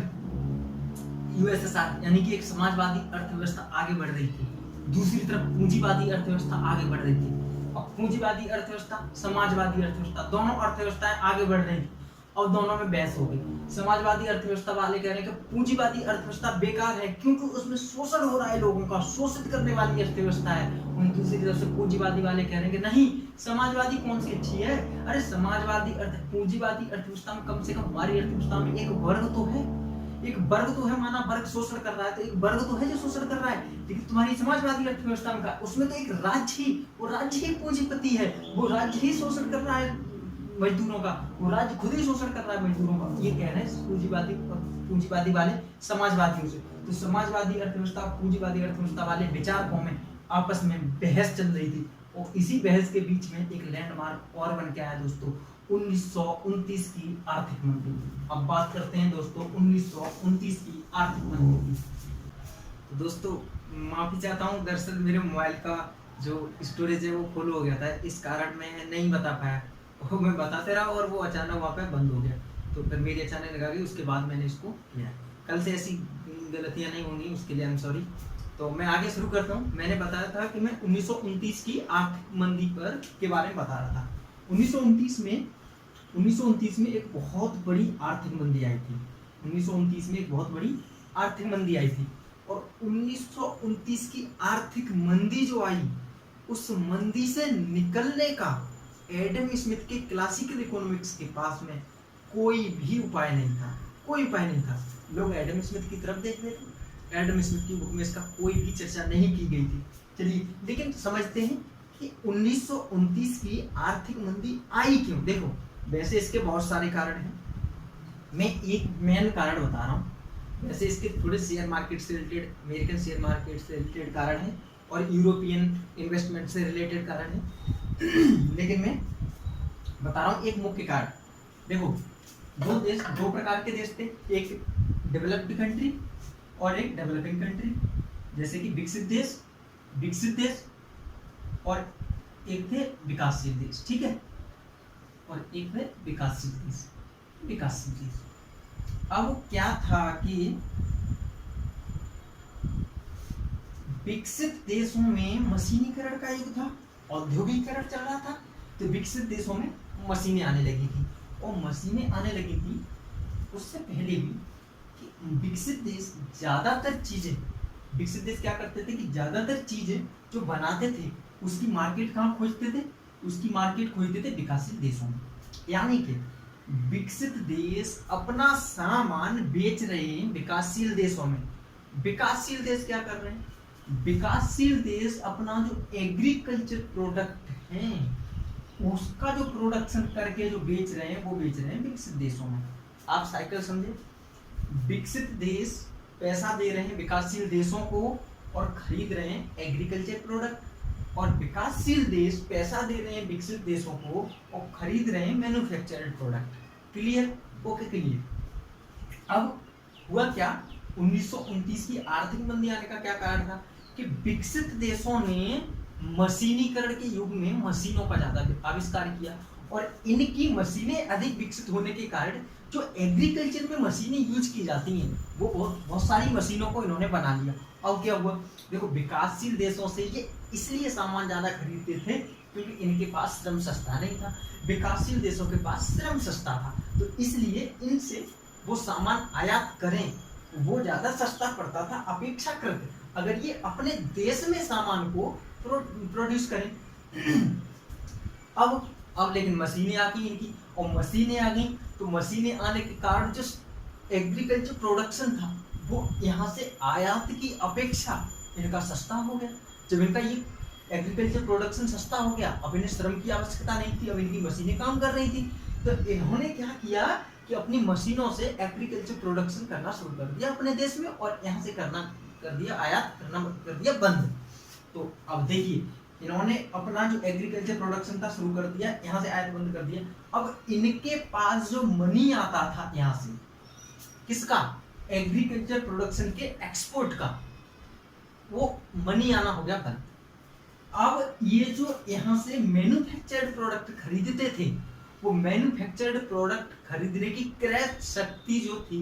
यूएसएसआर यानी कि एक समाजवादी अर्थव्यवस्था आगे बढ़ रही थी, दूसरी तरफ पूंजीवादी अर्थव्यवस्था आगे बढ़ रही थी। अब पूंजीवादी अर्थव्यवस्था, समाजवादी अर्थव्यवस्था, दोनों अर्थव्यवस्थाएं आगे बढ़ रही थी और दोनों में बहस हो गई। समाजवादी अर्थव्यवस्था वाले कह रहे हैं कि पूंजीवादी अर्थव्यवस्था बेकार है क्योंकि उसमें शोषण हो रहा है, लोगों का शोषित करने वाली अर्थव्यवस्था है। उन दूसरी तरफ से पूंजीवादी वाले कह रहे हैं कि नहीं, समाजवादी कौन सी अच्छी है? अरे समाजवादी पूंजीवादी अर्थव्यवस्था में कम से कम हमारी अर्थव्यवस्था में एक वर्ग तो है, एक वर्ग तो है। माना वर्ग शोषण कर रहा है तो एक वर्ग तो है जो शोषण कर रहा है। लेकिन तुम्हारी समाजवादी अर्थव्यवस्था में उसमें तो एक राज्य ही, वो राज्य ही पूंजीपति है, वो राज्य ही शोषण कर रहा है मजदूरों का, वो राज्य खुद ही शोषण कर रहा है मजदूरों का। ये कह रहे हैं पूंजीवादी वाले समाजवादियों से। तो समाजवादी अर्थव्यवस्था पूंजीवादी अर्थव्यवस्था वाले विचारकों में आपस में बहस चल रही थी और इसी बहस के बीच में एक लैंडमार्क और बन के आया दोस्तों, 1929 की आर्थिक मंदी। अब बात करते हैं दोस्तों 1929 की आर्थिक मंदी की। तो दोस्तों माफी चाहता हूँ, दरअसल मेरे मोबाइल का जो स्टोरेज है वो फुल हो गया था, इस कारण मैं नहीं बता पाया। वो मैं बताते रहा और वो अचानक वहाँ पे बंद हो गया, तो फिर मेरी अचानक लगा गई, उसके बाद मैंने इसको किया। कल से ऐसी गलतियाँ नहीं होंगी, उसके लिए आई एम सॉरी। तो मैं आगे शुरू करता हूँ। मैंने बताया था कि मैं 1929 की आर्थिक मंदी के बारे में बता रहा था। 1929 में एक बहुत बड़ी आर्थिक मंदी आई थी। 1929 में एक बहुत बड़ी आर्थिक मंदी आई थी और 1929 की आर्थिक मंदी जो आई, उस मंदी से निकलने का एडम स्मिथ के क्लासिकल इकोनॉमिक्स के पास में कोई भी उपाय नहीं था, कोई उपाय नहीं था। लोग एडम स्मिथ की तरफ देख रहे थे, एडम स्मिथ की बुक में इसका कोई भी चर्चा नहीं की गई थी। चलिए लेकिन समझते हैं कि 1929 की आर्थिक मंदी आई क्यों। देखो वैसे इसके बहुत सारे कारण हैं, मैं एक मेन कारण बता रहा हूँ। वैसे इसके थोड़े शेयर मार्केट से रिलेटेड, अमेरिकन शेयर मार्केट से रिलेटेड कारण है और यूरोपियन इन्वेस्टमेंट से रिलेटेड कारण है लेकिन मैं बता रहा हूँ एक मुख्य कारण। देखो दो प्रकार के देश थे, एक डेवलप्ड कंट्री और एक डेवलपिंग कंट्री। जैसे कि विकसित देश और एक थे विकासशील देश, ठीक है, और एक थे विकासशील देश। अब क्या था कि विकसित देशों में मशीनीकरण का युग था, औद्योगिकरण चल रहा था, तो विकसित देशों में मशीनें आने लगी थी और मशीनें आने लगी थी उससे पहले भी कि विकसित देश ज्यादातर चीजें, विकसित देश क्या करते थे कि ज्यादातर चीजें जो बनाते थे उसकी मार्केट कहाँ खोजते थे? उसकी मार्केट खोजते थे विकासशील देशों में। यानी कि विकसित देश अपना सामान बेच रहे हैं विकासशील देशों में। विकासशील देश क्या कर रहे हैं? विकासशील देश अपना जो एग्रीकल्चर प्रोडक्ट है उसका जो प्रोडक्शन करके जो बेच रहे हैं वो बेच रहे हैं विकसित देशों में। आप साइकिल समझे, विकसित देश पैसा दे रहे हैं विकासशील देशों को और खरीद रहे हैं एग्रीकल्चर प्रोडक्ट, और विकासशील देश पैसा दे रहे हैं विकसित देशों को और खरीद रहे हैं manufactured product. Clear? Okay clear. अब हुआ क्या, 1929 की आर्थिक मंदी आने का क्या कारण था कि विकसित देशों ने मशीनीकरण के युग में मशीनों का ज्यादा आविष्कार किया और इनकी मशीनें अधिक विकसित होने के कारण जो एग्रीकल्चर में मशीनें यूज की जाती हैं वो बहुत सारी मशीनों को इन्होंने बना लिया। अब क्या हुआ, देखो विकासशील देशों से ये इसलिए सामान ज्यादा खरीदते थे क्योंकि इनके पास श्रम सस्ता नहीं था। विकासशील देशों के पास श्रम सस्ता था तो इसलिए इनसे वो सामान आयात करें वो ज्यादा सस्ता पड़ता था अपेक्षाकृत अगर ये अपने देश में सामान को प्रोड्यूस करें। अब लेकिन मशीनें आ गई इनकी, और मशीनें आ गई तो मशीनें आने के कारण जो एग्रीकल्चर प्रोडक्शन था वो यहाँ से आयात की अपेक्षा इनका सस्ता हो गया। जब इनका ये एग्रीकल्चर प्रोडक्शन सस्ता हो गया, अब इन्हें श्रम की आवश्यकता नहीं थी, अब इनकी मशीनें काम कर रही थी, तो इन्होंने क्या किया कि अपनी मशीनों से एग्रीकल्चर प्रोडक्शन करना शुरू कर दिया अपने देश में और यहाँ से कर दिया आयात करना कर दिया बंद। तो अब देखिए इन्होंने अपना जो एग्रीकल्चर प्रोडक्शन था शुरू कर दिया, यहाँ से आयात बंद कर दिया। अब इनके पास जो मनी आता था यहाँ से, किसका? एग्रीकल्चर प्रोडक्शन के एक्सपोर्ट का, वो मनी आना हो गया बंद। अब ये जो यहाँ से मैन्युफैक्चर्ड प्रोडक्ट खरीदते थे वो मैन्युफैक्चर्ड प्रोडक्ट खरीदने की क्रय शक्ति जो थी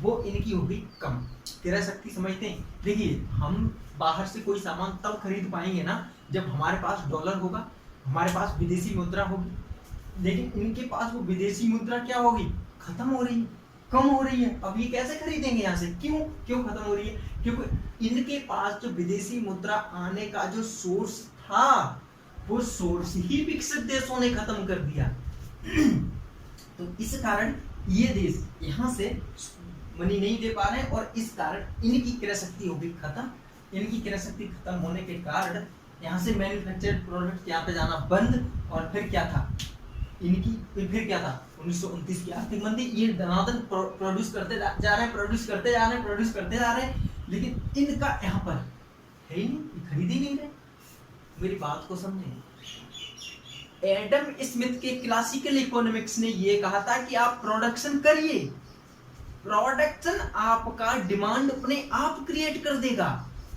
वो इनकी हो गई कम। क्रय शक्ति समझते हैं? देखिए हम बाहर से कोई सामान तब खरीद पाएंगे ना जब हमारे पास डॉलर होगा, हमारे पास विदेशी मुद्रा होगी, लेकिन इनके पास वो विदेशी मुद्रा क्या होगी? खत्म हो रही है, कम हो रही है। अब ये कैसे खरीदेंगे यहाँ से? क्यों खत्म हो रही है? क्योंकि इनके पास जो विदेशी मुद्रा आने का जो सोर्स था वो सोर्स ही विकसित देशों ने खत्म कर दिया। तो इस कारण ये देश यहाँ से मनी नहीं दे पा रहे हैं और इस कारण इनकी क्रय शक्ति हो गई खत्म। इनकी क्रय शक्ति खत्म होने के कारण यहाँ से मैन्युफैक्चर्ड प्रोडक्ट यहाँ पे जाना बंद। और फिर क्या था इनकी? फिर क्या था? 1929 की आर्थिक मंदी। ये धनाधन प्रोड्यूस करते जा रहे हैं लेकिन इनका यहाँ पर है ही नहीं, खरीद ही नहीं रहे। मेरी बात को समझे। एडम स्मिथ के क्लासिकल इकोनॉमिक्स ने ये कहा था कि आप प्रोडक्शन करिए, प्रोडक्शन आपका डिमांड अपने आप क्रिएट कर देगा,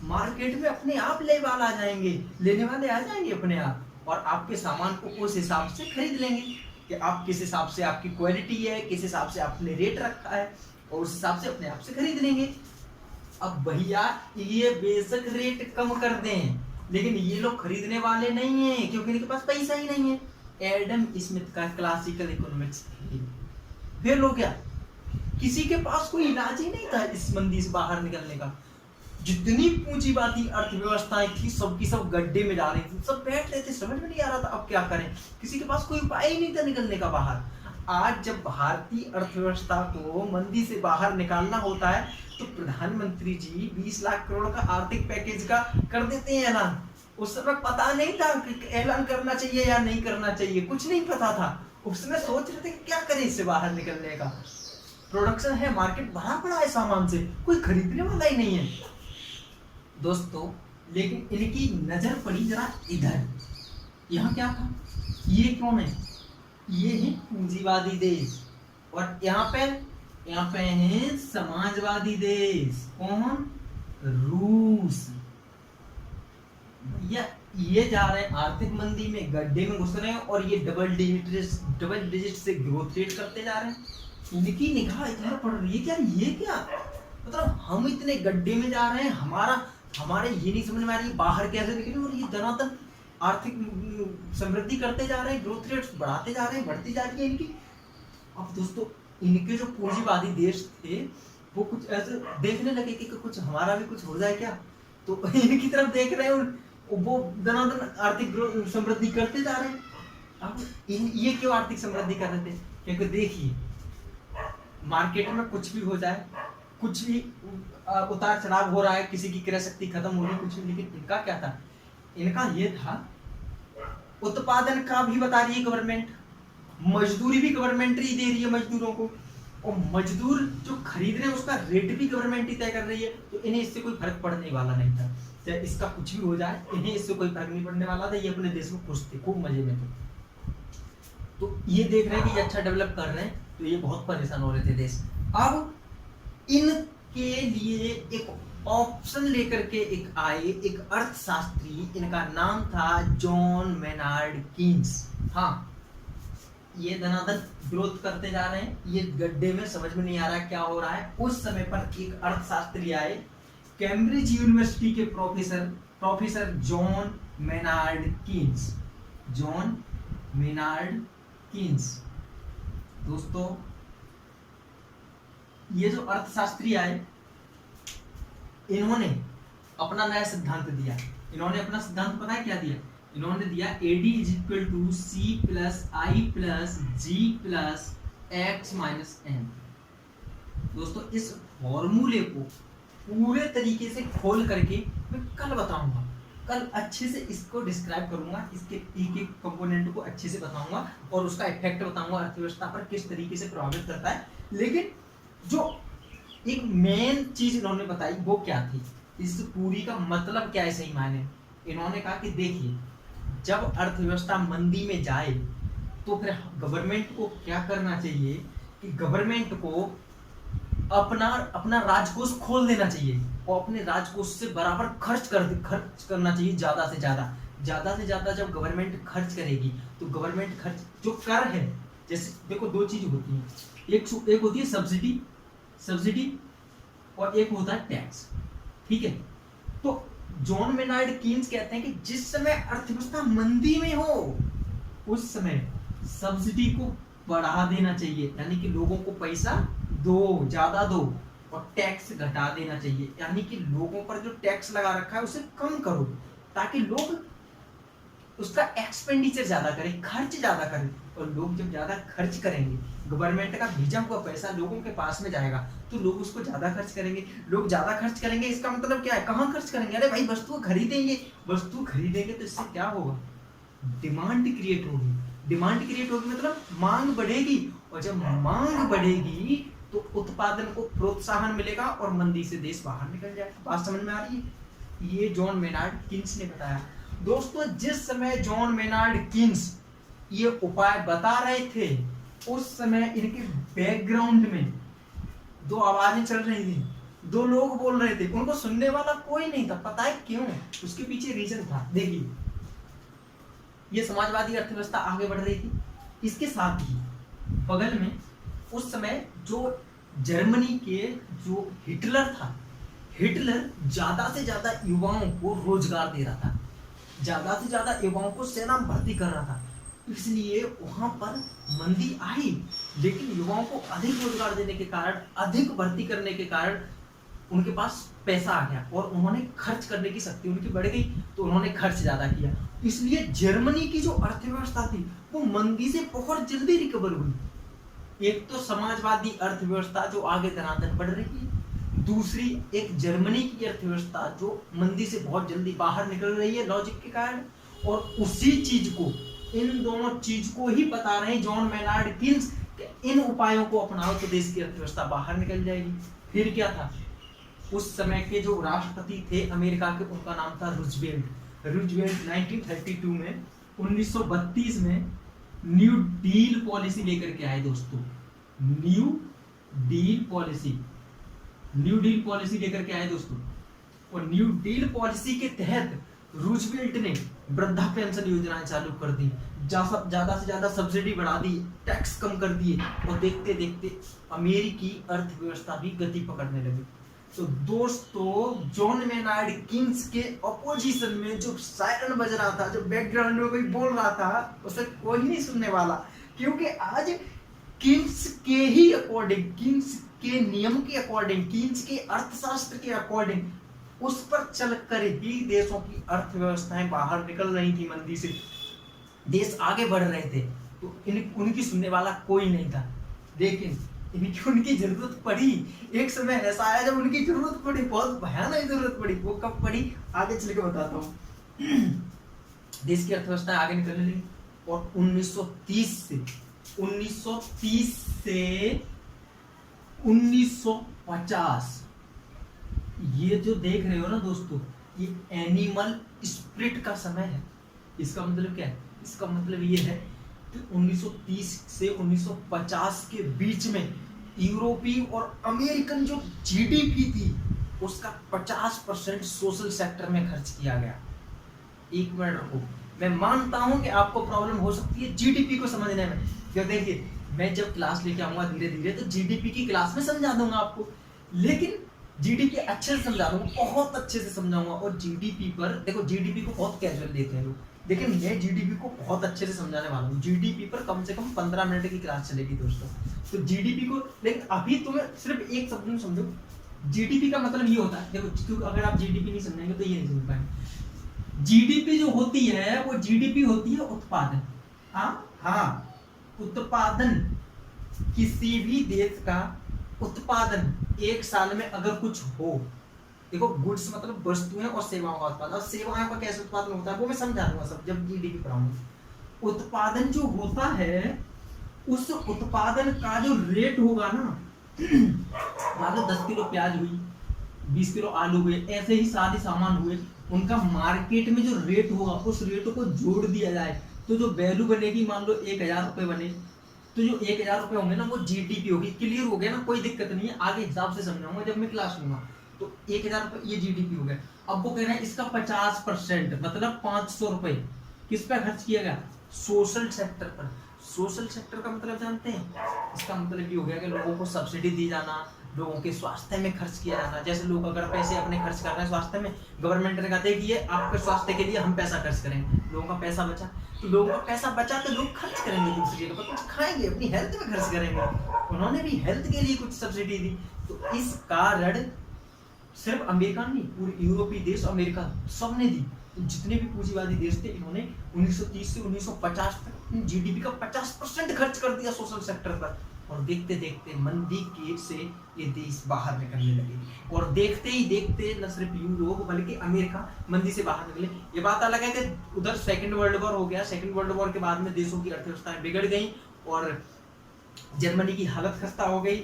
मार्केट में अपने आप लेने वाले आ जाएंगे अपने आप, और आपके सामान को उस हिसाब से खरीद लेंगे कि आप किस हिसाब से आपकी क्वालिटी है, किस हिसाब से आपने रेट रखा है, और उस हिसाब से अपने आप से खरीद लेंगे। अब भैया ये बेशक रेट कम कर दें लेकिन ये लोग खरीदने वाले नहीं हैं क्योंकि इनके पास पैसा ही नहीं है। एडम स्मिथ का क्लासिकल इकोनॉमिक्स फिर लोग क्या, किसी के पास कोई इलाज ही नहीं था इस मंदी से बाहर निकलने का। जितनी पूंजीवादी अर्थव्यवस्थाएं थी सबकी सब गड्ढे में जा रही थी, सब बैठ रहे थे, समझ में नहीं आ रहा था अब क्या करें, किसी के पास कोई उपाय ही नहीं था निकलने का बाहर। आज जब भारतीय अर्थव्यवस्था को मंदी से बाहर निकालना होता है तो प्रधानमंत्री जी 20 लाख करोड़ का आर्थिक पैकेज का कर देते हैं ऐलान। उस समय पता नहीं था कि ऐलान करना चाहिए या नहीं करना चाहिए, कुछ नहीं पता था। उस समय सोच रहे थे कि क्या करें इससे बाहर निकलने का। प्रोडक्शन है, मार्केट भरा पड़ा है सामान से, कोई खरीदने वाला ही नहीं है दोस्तों। लेकिन इनकी नजर पड़ी जरा इधर, यहाँ क्या था, ये कौन है? ये है पूंजीवादी देश, और यहाँ पे है समाजवादी देश। कौन? रूस। ये जा रहे हैं आर्थिक मंदी में, गड्ढे में घुस रहे हैं और ये डबल डिजिट से ग्रोथ रेट करते जा रहे हैं। इनकी निगाह इधर पड़ रही है। ये क्या मतलब हम इतने गड्ढे में जा रहे हैं, हमारे ये नहीं समझ में आ रही बाहर कैसे निकले, और ये धनातन आर्थिक समृद्धि करते जा रहे हैं, ग्रोथ रेट बढ़ाते जा रहे हैं, बढ़ती जा रही है इनकी। अब दोस्तों इनके जो पूंजीवादी देश थे वो कुछ ऐसे देखने लगे कि कुछ हमारा भी कुछ हो जाए क्या, तो इनकी तरफ देख रहे हैं, वो धनाधन आर्थिक समृद्धि करते जा रहे हैं। अब ये क्यों आर्थिक समृद्धि कर रहे थे? क्योंकि देखिए मार्केट में कुछ भी हो जाए, कुछ भी उतार चढ़ाव हो रहा है, किसी की क्रय शक्ति खत्म हो रही है, कुछ भी, लेकिन इनका क्या था, इनका ये था उत्पादन का भी बता रही है गवर्नमेंट, मजदूरी भी गवर्नमेंट ही दे रही है मजदूरों को, और मजदूर जो खरीद रहे हैं उसका रेट भी गवर्नमेंट ही तय कर रही है, तो इन्हें इससे कोई फर्क पड़ने वाला नहीं था। चाहे इसका कुछ भी हो जाए, इन्हें इससे कोई फर्क नहीं पड़ने वाला था, ये अपने देश में खुश थे, खूब मजे में थे। तो ये देख रहे हैं कि ये अच्छा डेवलप कर रहे हैं, तो ये बहुत परेशान हो रहे थे देश। अब इनके लिए एक ऑप्शन लेकर के एक आए एक अर्थशास्त्री, इनका नाम था जॉन मेनार्ड कीन्स। हाँ, ये धनाधन ग्रोथ करते जा रहे हैं, ये गड्ढे में समझ में नहीं आ रहा क्या हो रहा है। उस समय पर एक अर्थशास्त्री आए, कैम्ब्रिज यूनिवर्सिटी के professor John Maynard Keynes. John Maynard Keynes दोस्तों, ये जो अर्थशास्त्री आए, इन्होंने अपना नया सिद्धांत दिया। इन्होंने अपना सिद्धांत पता है क्या दिया? इन्होंने दिया AD is equal to C plus I plus G plus X minus N। दोस्तों इस फॉर्मूले को पूरे तरीके से खोल करके मैं कल बताऊंगा, कल अच्छे से इसको डिस्क्राइब करूंगा, इसके एक एक कंपोनेंट को अच्छे से बताऊंगा और उसका इफेक्ट बताऊंगा अर्थव्यवस्था पर किस तरीके से प्रभावित करता है। लेकिन जो एक मेन चीज इन्होंने बताई वो क्या थी, इस पूरी का मतलब क्या है सही मायने? इन्होंने कहा कि देखिए, जब अर्थव्यवस्था मंदी में जाए तो फिर गवर्नमेंट को क्या करना चाहिए कि गवर्नमेंट को अपना राजकोष खोल देना चाहिए और अपने राजकोष से बराबर खर्च करना चाहिए, ज्यादा से ज्यादा। जब गवर्नमेंट खर्च करेगी तो गवर्नमेंट खर्च जो कर है, जैसे देखो दो चीज होती है, एक होती है सब्सिडी और एक होता है टैक्स, ठीक है। तो जॉन मेनार्ड कीन्स कहते हैं कि जिस समय अर्थव्यवस्था मंदी में हो उस समय सब्सिडी को बढ़ा देना चाहिए, यानी कि लोगों को पैसा दो, ज्यादा दो, और टैक्स घटा देना चाहिए, यानी कि लोगों पर जो टैक्स लगा रखा है उसे कम करो, ताकि लोग उसका एक्सपेंडिचर ज्यादा करें, खर्च ज्यादा करें। और लोग जब ज्यादा खर्च करेंगे, गवर्नमेंट का भेजा हुआ पैसा लोगों के पास में जाएगा, तो लोग उसको ज्यादा खर्च करेंगे। लोग ज्यादा खर्च करेंगे, इसका मतलब क्या है? कहाँ खर्च करेंगे? अरे भाई वस्तु खरीदेंगे तो इससे क्या होगा? डिमांड क्रिएट होगी। डिमांड क्रिएट होगी मतलब मांग बढ़ेगी, और जब मांग बढ़ेगी तो उत्पादन को प्रोत्साहन मिलेगा और मंदी से देश बाहर निकल जाएगा। बात समझ में आ रही है? ये जॉन मेनार्ड कीन्स ने बताया। दोस्तों जिस समय जॉन मेनार्ड कीन्स ये उपाय बता रहे थे, उस समय इनके बैकग्राउंड में दो आवाजें चल रही थी, दो लोग बोल रहे थे, उनको सुनने वाला कोई नहीं था। पता है क्यों? उसके पीछे रीजन था। देखिए, ये समाजवादी अर्थव्यवस्था आगे बढ़ रही थी, इसके साथ ही बगल में उस समय जो जर्मनी के जो हिटलर था, हिटलर ज्यादा से ज्यादा युवाओं को रोजगार दे रहा था, ज्यादा से ज्यादा युवाओं को सेना में भर्ती कर रहा था। इसलिए वहां पर मंदी आई, लेकिन युवाओं को अधिक रोजगार देने के कारण, अधिक भर्ती करने के कारण उनके पास पैसा आ गया और उन्होंने खर्च करने की शक्ति उनकी बढ़ गई, तो उन्होंने खर्च ज्यादा किया। इसलिए जर्मनी की जो अर्थव्यवस्था थी वो मंदी से बहुत जल्दी रिकवर हुई। एक तो समाजवादी अर्थव्यवस्था जो आगे धनातन बढ़ रही है, दूसरी एक जर्मनी की अर्थव्यवस्था जो मंदी से बहुत जल्दी बाहर निकल रही है लॉजिक के कारण। और उसी चीज को, इन दोनों चीज को ही बता रहे हैं जॉन मेनार्ड कीन्स, इन उपायों को अपनाओ तो देश की अर्थव्यवस्था बाहर निकल जाएगी। फिर क्या था? उस समय के जो राष्ट्रपति थे अमेरिका के, उनका नाम था रूजवेल्ट। 1932 में 1932 में न्यू डील पॉलिसी लेकर के आए दोस्तों। न्यू डील पॉलिसी लेकर के आए दोस्तों। और न्यू डील पॉलिसी के तहत रूजवेल्ट ने वृद्धा पेंशन योजनाएं चालू कर दी, ज्यादा से ज्यादा सब्सिडी बढ़ा दी, टैक्स कम कर दिए, और देखते देखते अमेरिकी अर्थव्यवस्था भी गति पकड़ने लगी। तो दोस्तों जॉन मेनार्ड कीन्स के अपोजिशन में जो सायरन बज रहा था, जो बैकग्राउंड में कोई बोल रहा था, उसे कोई नहीं सुनने वाला, क्योंकि आज कीन्स के ही अकॉर्डिंग, कीन्स के नियम के अकॉर्डिंग, कीन्स के अर्थशास्त्र के अकॉर्डिंग, उस पर चलकर ही देशों की अर्थव्यवस्थाएं बाहर निकल रही थी मंदी से, देश आगे बढ़ रहे थे। तो उनकी सुनने वाला कोई नहीं था, लेकिन उनकी जरूरत पड़ी। एक समय ऐसा आया जब उनकी जरूरत पड़ी, बहुत भयानक जरूरत पड़ी। वो कब पड़ी आगे चल के बताता हूँ। देश की अर्थव्यवस्था आगे निकलने लगी और 1930 से 1950, ये जो देख रहे हो ना दोस्तों, ये एनिमल स्प्लिट का समय है। इसका मतलब क्या है? इसका मतलब ये है कि 1930 से 1950 के बीच में यूरोपीय और अमेरिकन जो जीडीपी थी उसका 50% सोशल सेक्टर में खर्च किया गया। एक मिनट रुको, मैं मानता हूं कि आपको प्रॉब्लम हो सकती है जीडीपी को समझने में, क्यों? देखिए, मैं जब क्लास लेके आऊंगा धीरे धीरे तो जीडीपी की क्लास में समझा दूंगा आपको, लेकिन जीडीपी अच्छे से समझा दूंगा, बहुत अच्छे से समझाऊंगा। और जीडीपी पर देखो, जीडीपी को बहुत कैजुअल लेते हैं लोग, लेकिन मैं जीडीपी को बहुत अच्छे से समझाने वाला हूँ। जीडीपी पर कम से कम 15 मिनट की क्लास चलेगी दोस्तों। तो जीडीपी को, लेकिन अभी तुम्हें सिर्फ एक शब्द में समझो, जीडीपी का मतलब ये होता है, देखो, क्योंकि अगर आप जीडीपी नहीं समझेंगे तो ये नहीं समझ पाएंगे। जीडीपी जो होती है वो जीडीपी होती है उत्पादन। हाँ, उत्पादन, किसी भी देश का उत्पादन एक साल में अगर कुछ हो, देखो गुड्स मतलब वस्तुएं और सेवाओं का उत्पादन, और सेवाओं का कैसे उत्पादन होता है वो मैं समझा दूंगा सब जब जीडीपी पढ़ाऊंगा। उत्पादन जो होता है, उस उत्पादन का जो रेट होगा ना, मान लो 10 किलो प्याज हुई, 20 किलो आलू हुए, ऐसे ही सारे सामान हुए, उनका मार्केट में जो रेट होगा उस रेट को जोड़ दिया जाए तो जो वैल्यू बनेगी, मान लो 1000 रुपए बने, तो जो 1000 रुपए होंगे ना वो जीडीपी होगी। क्लियर हो गया ना? कोई दिक्कत नहीं है, आगे हिसाब से समझाऊंगा जब मैं क्लास लूंगा। तो 1000 रुपए ये जीडीपी हो गया। अब वो कह रहे हैं इसका 50% मतलब 500 रुपए किस पे खर्च किया गया? सोशल सेक्टर पर। सोशल सेक्टर का मतलब जानते हैं? इसका मतलब ये हो गया कि लोगों को सब्सिडी दी जाना, लोगों के स्वास्थ्य में खर्च किया जाना। जैसे लोग अगर पैसे अपने खर्च कर रहे हैं स्वास्थ्य में, गवर्नमेंट ने कहते हैं कि ये आपके स्वास्थ्य के लिए हम पैसा खर्च करेंगे, लोगों का पैसा बचा, तो लोगों का पैसा बचा तो लोग खर्च करेंगे, दूसरी जगह पर कुछ खाएंगे, अपनी हेल्थ में खर्च करेंगे। उन्होंने भी हेल्थ के लिए कुछ सब्सिडी दी। तो इस कारण सिर्फ अमेरिका नहीं, पूरे यूरोपीय देश, अमेरिका, सबने दी। तो जितने भी पूंजीवादी देश थे, इन्होंने 1930 से 1950 तक जीडीपी का 50% खर्च कर दिया सोशल सेक्टर पर। और देखते देखते मंदी के से ये देश बाहर निकलने लगे, और देखते ही देखते न सिर्फ यूरोप बल्कि अमेरिका मंदी से बाहर निकले। ये बात अलग है कि उधर सेकंड वर्ल्ड वॉर हो गया, सेकंड वर्ल्ड वॉर के बाद में देशों की अर्थव्यवस्थाएं बिगड़ गई और जर्मनी की हालत खस्ता हो गई,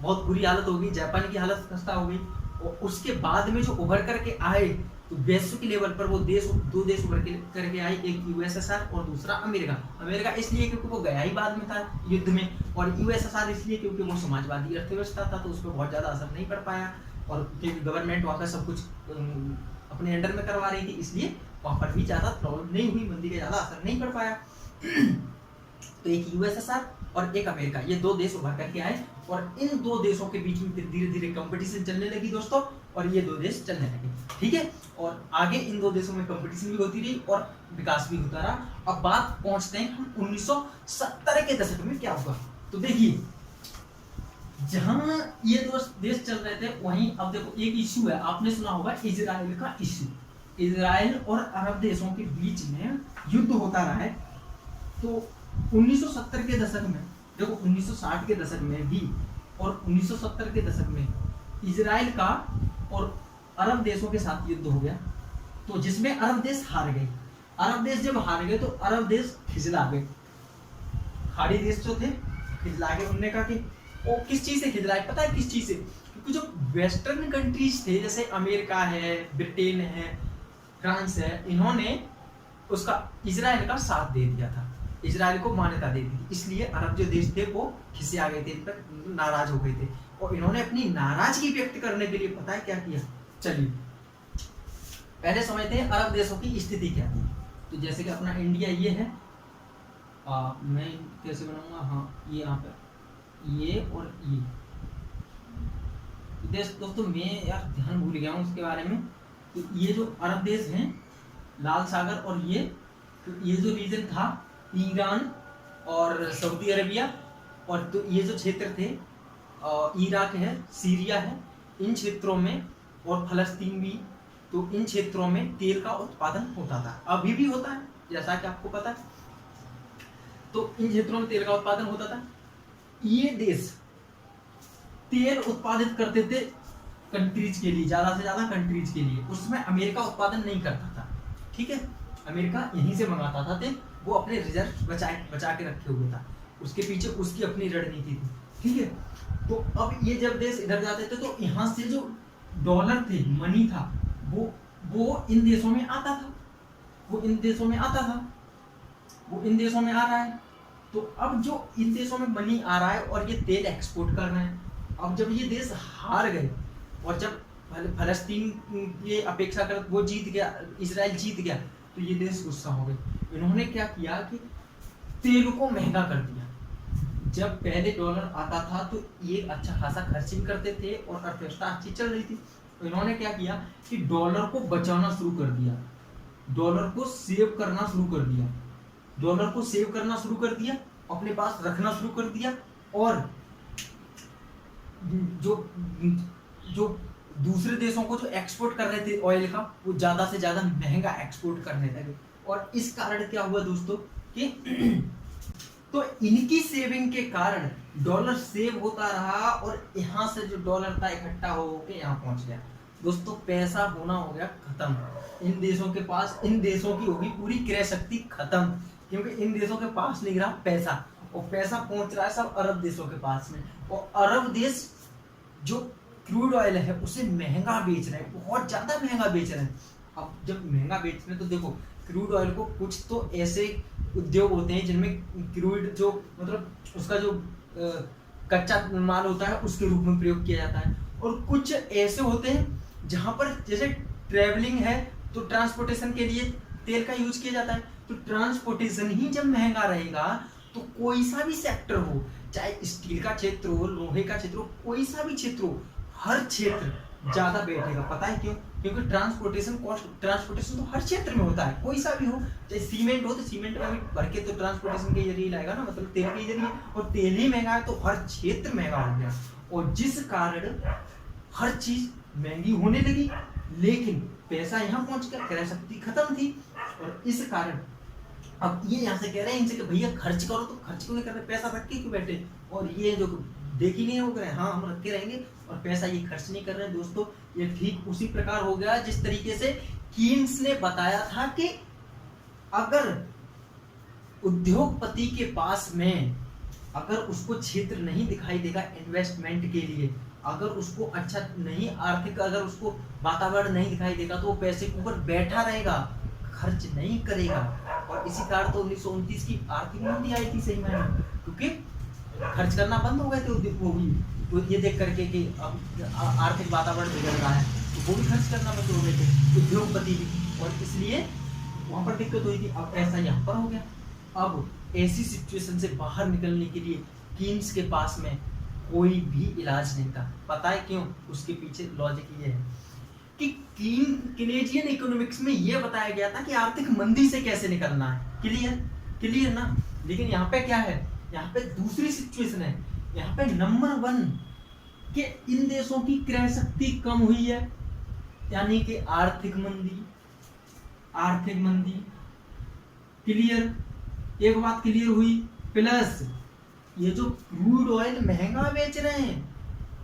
बहुत बुरी हालत हो गई, जापान की हालत खस्ता हो गई। और उसके बाद में जो उभर करके आए, तो वैश्विक लेवल पर वो देश, दो देश उभर करके आए, एक यूएसएसआर और दूसरा अमेरिका। अमेरिका इसलिए क्योंकि वो गया ही बाद में था युद्ध में, और यूएसएसआर इसलिए क्योंकि वो समाजवादी अर्थव्यवस्था था, तो उस पर बहुत ज्यादा असर नहीं पड़ पाया, और क्योंकि गवर्नमेंट वहाँ का सब कुछ अपने अंडर में करवा रही थी, इसलिए वहाँ पर भी ज्यादा प्रॉब्लम नहीं हुई, मंदी का ज्यादा असर नहीं पड़ पाया। तो एक यूएसएसआर और एक अमेरिका, ये दो देश उभर करके आए, और इन दो देशों के बीच में धीरे धीरे कंपटीशन चलने लगी दोस्तों, और ये दो देश चलने लगे, ठीक है। और आगे इन दो देशों में कंपटीशन भी होती रही और विकास भी होता रहा। अब बात पहुंचते हैं हम 1970 के दशक में क्या हुआ। तो देखिए, जहां ये दो देश चल रहे थे, वहीं अब देखो एक इश्यू है, आपने सुना होगा इजराइल का इश्यू। इजराइल और अरब देशों के बीच में युद्ध होता रहा है। तो 1970 के दशक में, देखो 1960 के दशक में भी और 1970 के दशक में इजराइल का और अरब देशों के साथ युद्ध हो गया, तो जिसमें अरब देश हार गए। अरब देश जब हार गए तो अरब देश खिजला गए, खाड़ी देश जो थे खिजला गए। उन्होंने कहा कि वो किस चीज से खिजलाए, पता है किस चीज से? क्योंकि जो वेस्टर्न कंट्रीज थे, जैसे अमेरिका है, ब्रिटेन है, फ्रांस है, इन्होंने उसका इजराइल का साथ दे दिया था, इजराइल को मान्यता दे दी थी, इसलिए अरब जो देश थे वो खिसिया गए थे, इन पर नाराज हो गए थे, और इन्होंने अपनी नाराजगी व्यक्त करने के लिए पता है क्या किया? चलिए पहले समझते हैं अरब देशों की स्थिति क्या थी। तो जैसे कि अपना इंडिया ये है, मैं कैसे बनाऊंगा, हाँ ये यहाँ पे ये और ये देश दोस्तों, मैं यार ध्यान भूल गया हूँ उसके बारे में। तो ये जो अरब देश हैं, लाल सागर, और ये, तो ये जो रीजन था ईरान और सऊदी अरेबिया, और तो ये जो क्षेत्र थे इराक है, सीरिया है, इन क्षेत्रों में, और फलस्तीन भी, तो इन क्षेत्रों में तेल का उत्पादन होता था, अभी भी होता है जैसा कि आपको पता है। तो इन क्षेत्रों में तेल का उत्पादन होता था। ये देश तेल उत्पादित करते थे कंट्रीज के लिए, ज्यादा से ज्यादा कंट्रीज के लिए। उसमें अमेरिका उत्पादन नहीं करता था, ठीक है, अमेरिका यहीं से मंगाता था तेल, वो अपने रिजर्व बचा के रखे हुए था, उसके पीछे उसकी अपनी रणनीति थी, ठीक है। तो अब ये जब देश इधर जाते थे तो यहाँ से जो डॉलर थे, मनी था, वो इन देशों में आता था, वो इन देशों में आता था, वो इन देशों में आ रहा है। तो अब जो इन देशों में मनी आ रहा है और ये तेल एक्सपोर्ट कर रहे हैं, अब जब ये देश हार गए और जब फलस्तीन की अपेक्षा कर वो जीत गया, इजराइल जीत गया, तो ये देश गुस्सा हो गए। इन्होंने क्या किया कि तेल को महंगा कर दिया। जब पहले डॉलर आता था तो ये अच्छा खासा खर्च भी करते थे और अर्थव्यवस्था अच्छी चल रही थी, तो इन्होंने क्या किया कि डॉलर को बचाना शुरू कर दिया, डॉलर को सेव करना शुरू कर दिया, डॉलर को सेव करना शुरू कर दिया, अपने पास रखना शुरू कर दिया, और जो दूसरे देशों को जो एक्सपोर्ट कर रहे थे ऑयल का, वो ज्यादा से ज्यादा महंगा एक्सपोर्ट करने लगे। और इस कारण क्या हुआ दोस्तों कि तो इनकी सेविंग के कारण डॉलर सेव होता रहा और यहाँ से जो डॉलर था इकट्ठा होके यहाँ पहुंच गया। दोस्तों पैसा होना हो गया खत्म इन देशों के पास, इन देशों की होगी पूरी क्रय शक्ति खत्म, क्योंकि इन देशों के पास नहीं रहा पैसा, और पैसा पहुंच रहा है सब अरब देशों के पास में। और अरब देश जो क्रूड ऑयल है उसे महंगा बेच रहे हैं, बहुत ज्यादा महंगा बेच रहे हैं। अब जब महंगा बेच रहे हैं तो देखो क्रूड ऑयल को कुछ तो ऐसे उद्योग होते हैं जिनमें क्रूड जो मतलब उसका जो कच्चा माल होता है उसके रूप में प्रयोग किया जाता है, और कुछ ऐसे होते हैं जहां पर जैसे ट्रेवलिंग है तो ट्रांसपोर्टेशन के लिए तेल का यूज किया जाता है। तो ट्रांसपोर्टेशन ही जब महंगा रहेगा तो कोई सा भी सेक्टर हो, चाहे स्टील का क्षेत्र हो, लोहे का क्षेत्र हो, कोई सा भी क्षेत्र हो, हर क्षेत्र ज्यादा बैठेगा। पता है क्यों? क्योंकि ट्रांसपोर्टेशन कॉस्ट, ट्रांसपोर्टेशन तो हर क्षेत्र में होता है, कोई सा भी हो, चाहे सीमेंट हो तो सीमेंट में भी भर के तो ट्रांसपोर्टेशन के जरिए लाएगा ना, मतलब तेल के जरिए, और तेल ही महंगा है तो हर क्षेत्र महंगा हो गया, और जिस कारण हर चीज महंगी होने लगी, लेकिन पैसा यहाँ पहुंच गया, क्रय शक्ति खत्म थी, और इस कारण अब ये यहाँ से कह रहे हैं इनसे कि भैया खर्च करो, तो खर्च क्यों नहीं कर रहे, पैसा रख के क्यों बैठे, और ये जो देख ही नहीं हो रहे, हाँ हम रख के रहेंगे और पैसा ये खर्च नहीं कर रहे हैं। दोस्तों ये ठीक उसी प्रकार हो गया जिस तरीके से कीन्स ने बताया था कि अगर उद्योगपति के पास में अगर उसको क्षेत्र नहीं दिखाई देगा इन्वेस्टमेंट के लिए, अगर उसको अच्छा नहीं आर्थिक अगर उसको वातावरण नहीं दिखाई देगा तो वो पैसे के ऊपर बैठा रहेगा, खर्च नहीं करेगा। और इसी कारण तो 1929 की आर्थिक मंदी आई थी सही मायने, क्योंकि खर्च करना बंद हो गए थे उद्योग भी, तो ये देख करके कि अब आर्थिक वातावरण बिगड़ रहा है तो वो भी खर्च करना बंद हो गए थे उद्योगपति भी, और इसलिए वहां पर दिक्कत हुई थी। अब ऐसा यहाँ पर हो गया। अब ऐसी सिचुएशन से बाहर निकलने के लिए कीन्स के पास में कोई भी इलाज नहीं था। पता है क्यों? उसके पीछे लॉजिक ये है कि केनेडियन इकोनॉमिक्स में ये बताया गया था कि आर्थिक मंदी से कैसे निकलना है। क्लियर ना? लेकिन यहाँ पे क्या है, यहाँ पे दूसरी सिचुएशन है। यहाँ पे नंबर 1 कि इन देशों की क्रय शक्ति कम हुई है, यानी कि आर्थिक मंदी। क्लियर? एक बात क्लियर हुई। प्लस ये जो क्रूड ऑयल महंगा बेच रहे हैं,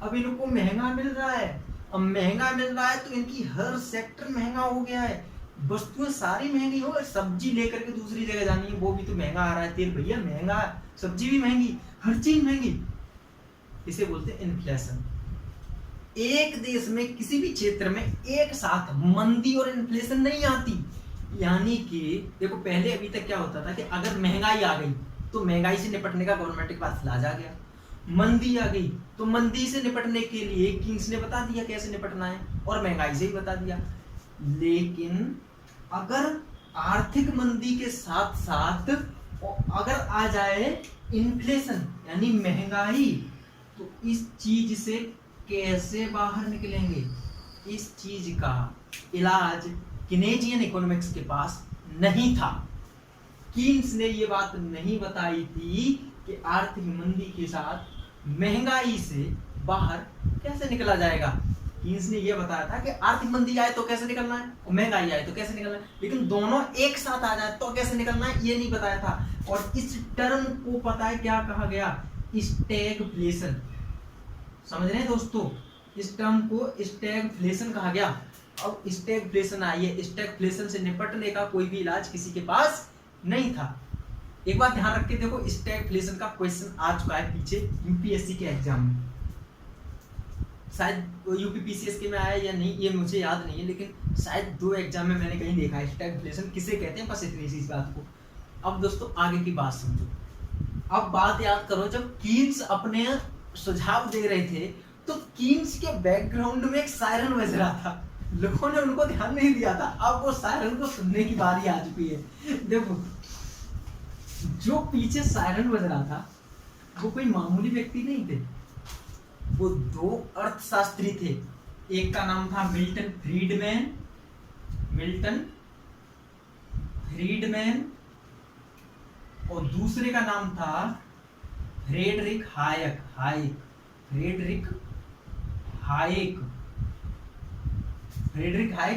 अब इनको महंगा मिल रहा है। अब महंगा मिल रहा है तो इनकी हर सेक्टर महंगा हो गया है, वस्तुएं सारी महंगी हो गई। सब्जी लेकर के दूसरी जगह जानी है वो भी तो महंगा आ रहा है, तेल भैया महंगा, सब्जी भी महंगी, हर चीज महंगी। इसे बोलते हैं इन्फ्लेशन। एक देश में किसी भी क्षेत्र में एक साथ मंदी और इन्फ्लेशन नहीं आती। यानी कि देखो पहले अभी तक क्या होता था कि अगर महंगाई आ गई तो महंगाई से निपटने का गवर्नमेंट के पास इलाज आ गया, मंदी आ गई तो मंदी से निपटने के लिए किंग्स ने बता दिया कैसे निपटना है, और महंगाई से ही बता दिया। लेकिन अगर आर्थिक मंदी के साथ साथ अगर आ जाए इन्फ्लेशन यानी महंगाई, तो इस चीज से कैसे बाहर निकलेंगे? इस चीज का इलाज केनेडियन इकोनॉमिक्स के पास नहीं था। कीन्स ने ये बात नहीं बताई थी कि आर्थिक मंदी के साथ महंगाई से बाहर कैसे निकला जाएगा। कीन्स ने यह बताया था कि आर्थिक मंदी आए तो कैसे निकलना है और महंगाई आए तो कैसे निकलना है, लेकिन दोनों एक साथ आ जाए तो कैसे निकलना है ये नहीं बताया था। और इस टर्म को पता है क्या कहा गया, स्टैगफ्लेशन। समझ रहे हैं दोस्तों, इस टर्म को स्टैगफ्लेशन कहा गया। अब स्टैगफ्लेशन आई है, स्टैगफ्लेशन से निपटने का कोई भी इलाज किसी के पास नहीं था। एक बात ध्यान रख के देखो, स्टैगफ्लेशन का क्वेश्चन आ चुका है पीछे यूपीएससी के एग्जाम में, शायद यूपीपीसीएस के में आया या नहीं ये मुझे याद नहीं है, लेकिन शायद 2 एग्जाम में मैंने कहीं देखा है स्टैगफ्लेशन किसे कहते हैं, बस इतनी सी बात को। अब दोस्तों आगे की बात समझो। अब बात याद करो, जब कीन्स अपने सुझाव दे रहे थे तो कीन्स के बैकग्राउंड में एक सायरन बज रहा था, लोगों ने उनको ध्यान नहीं दिया था। अब वो सायरन को सुनने की बारी आ चुकी है। देखो जो पीछे सायरन बज रहा था वो कोई मामूली व्यक्ति नहीं थे, वो 2 अर्थशास्त्री थे। एक का नाम था मिल्टन फ्रीडमैन और दूसरे का नाम था फ्रेडरिक हायेक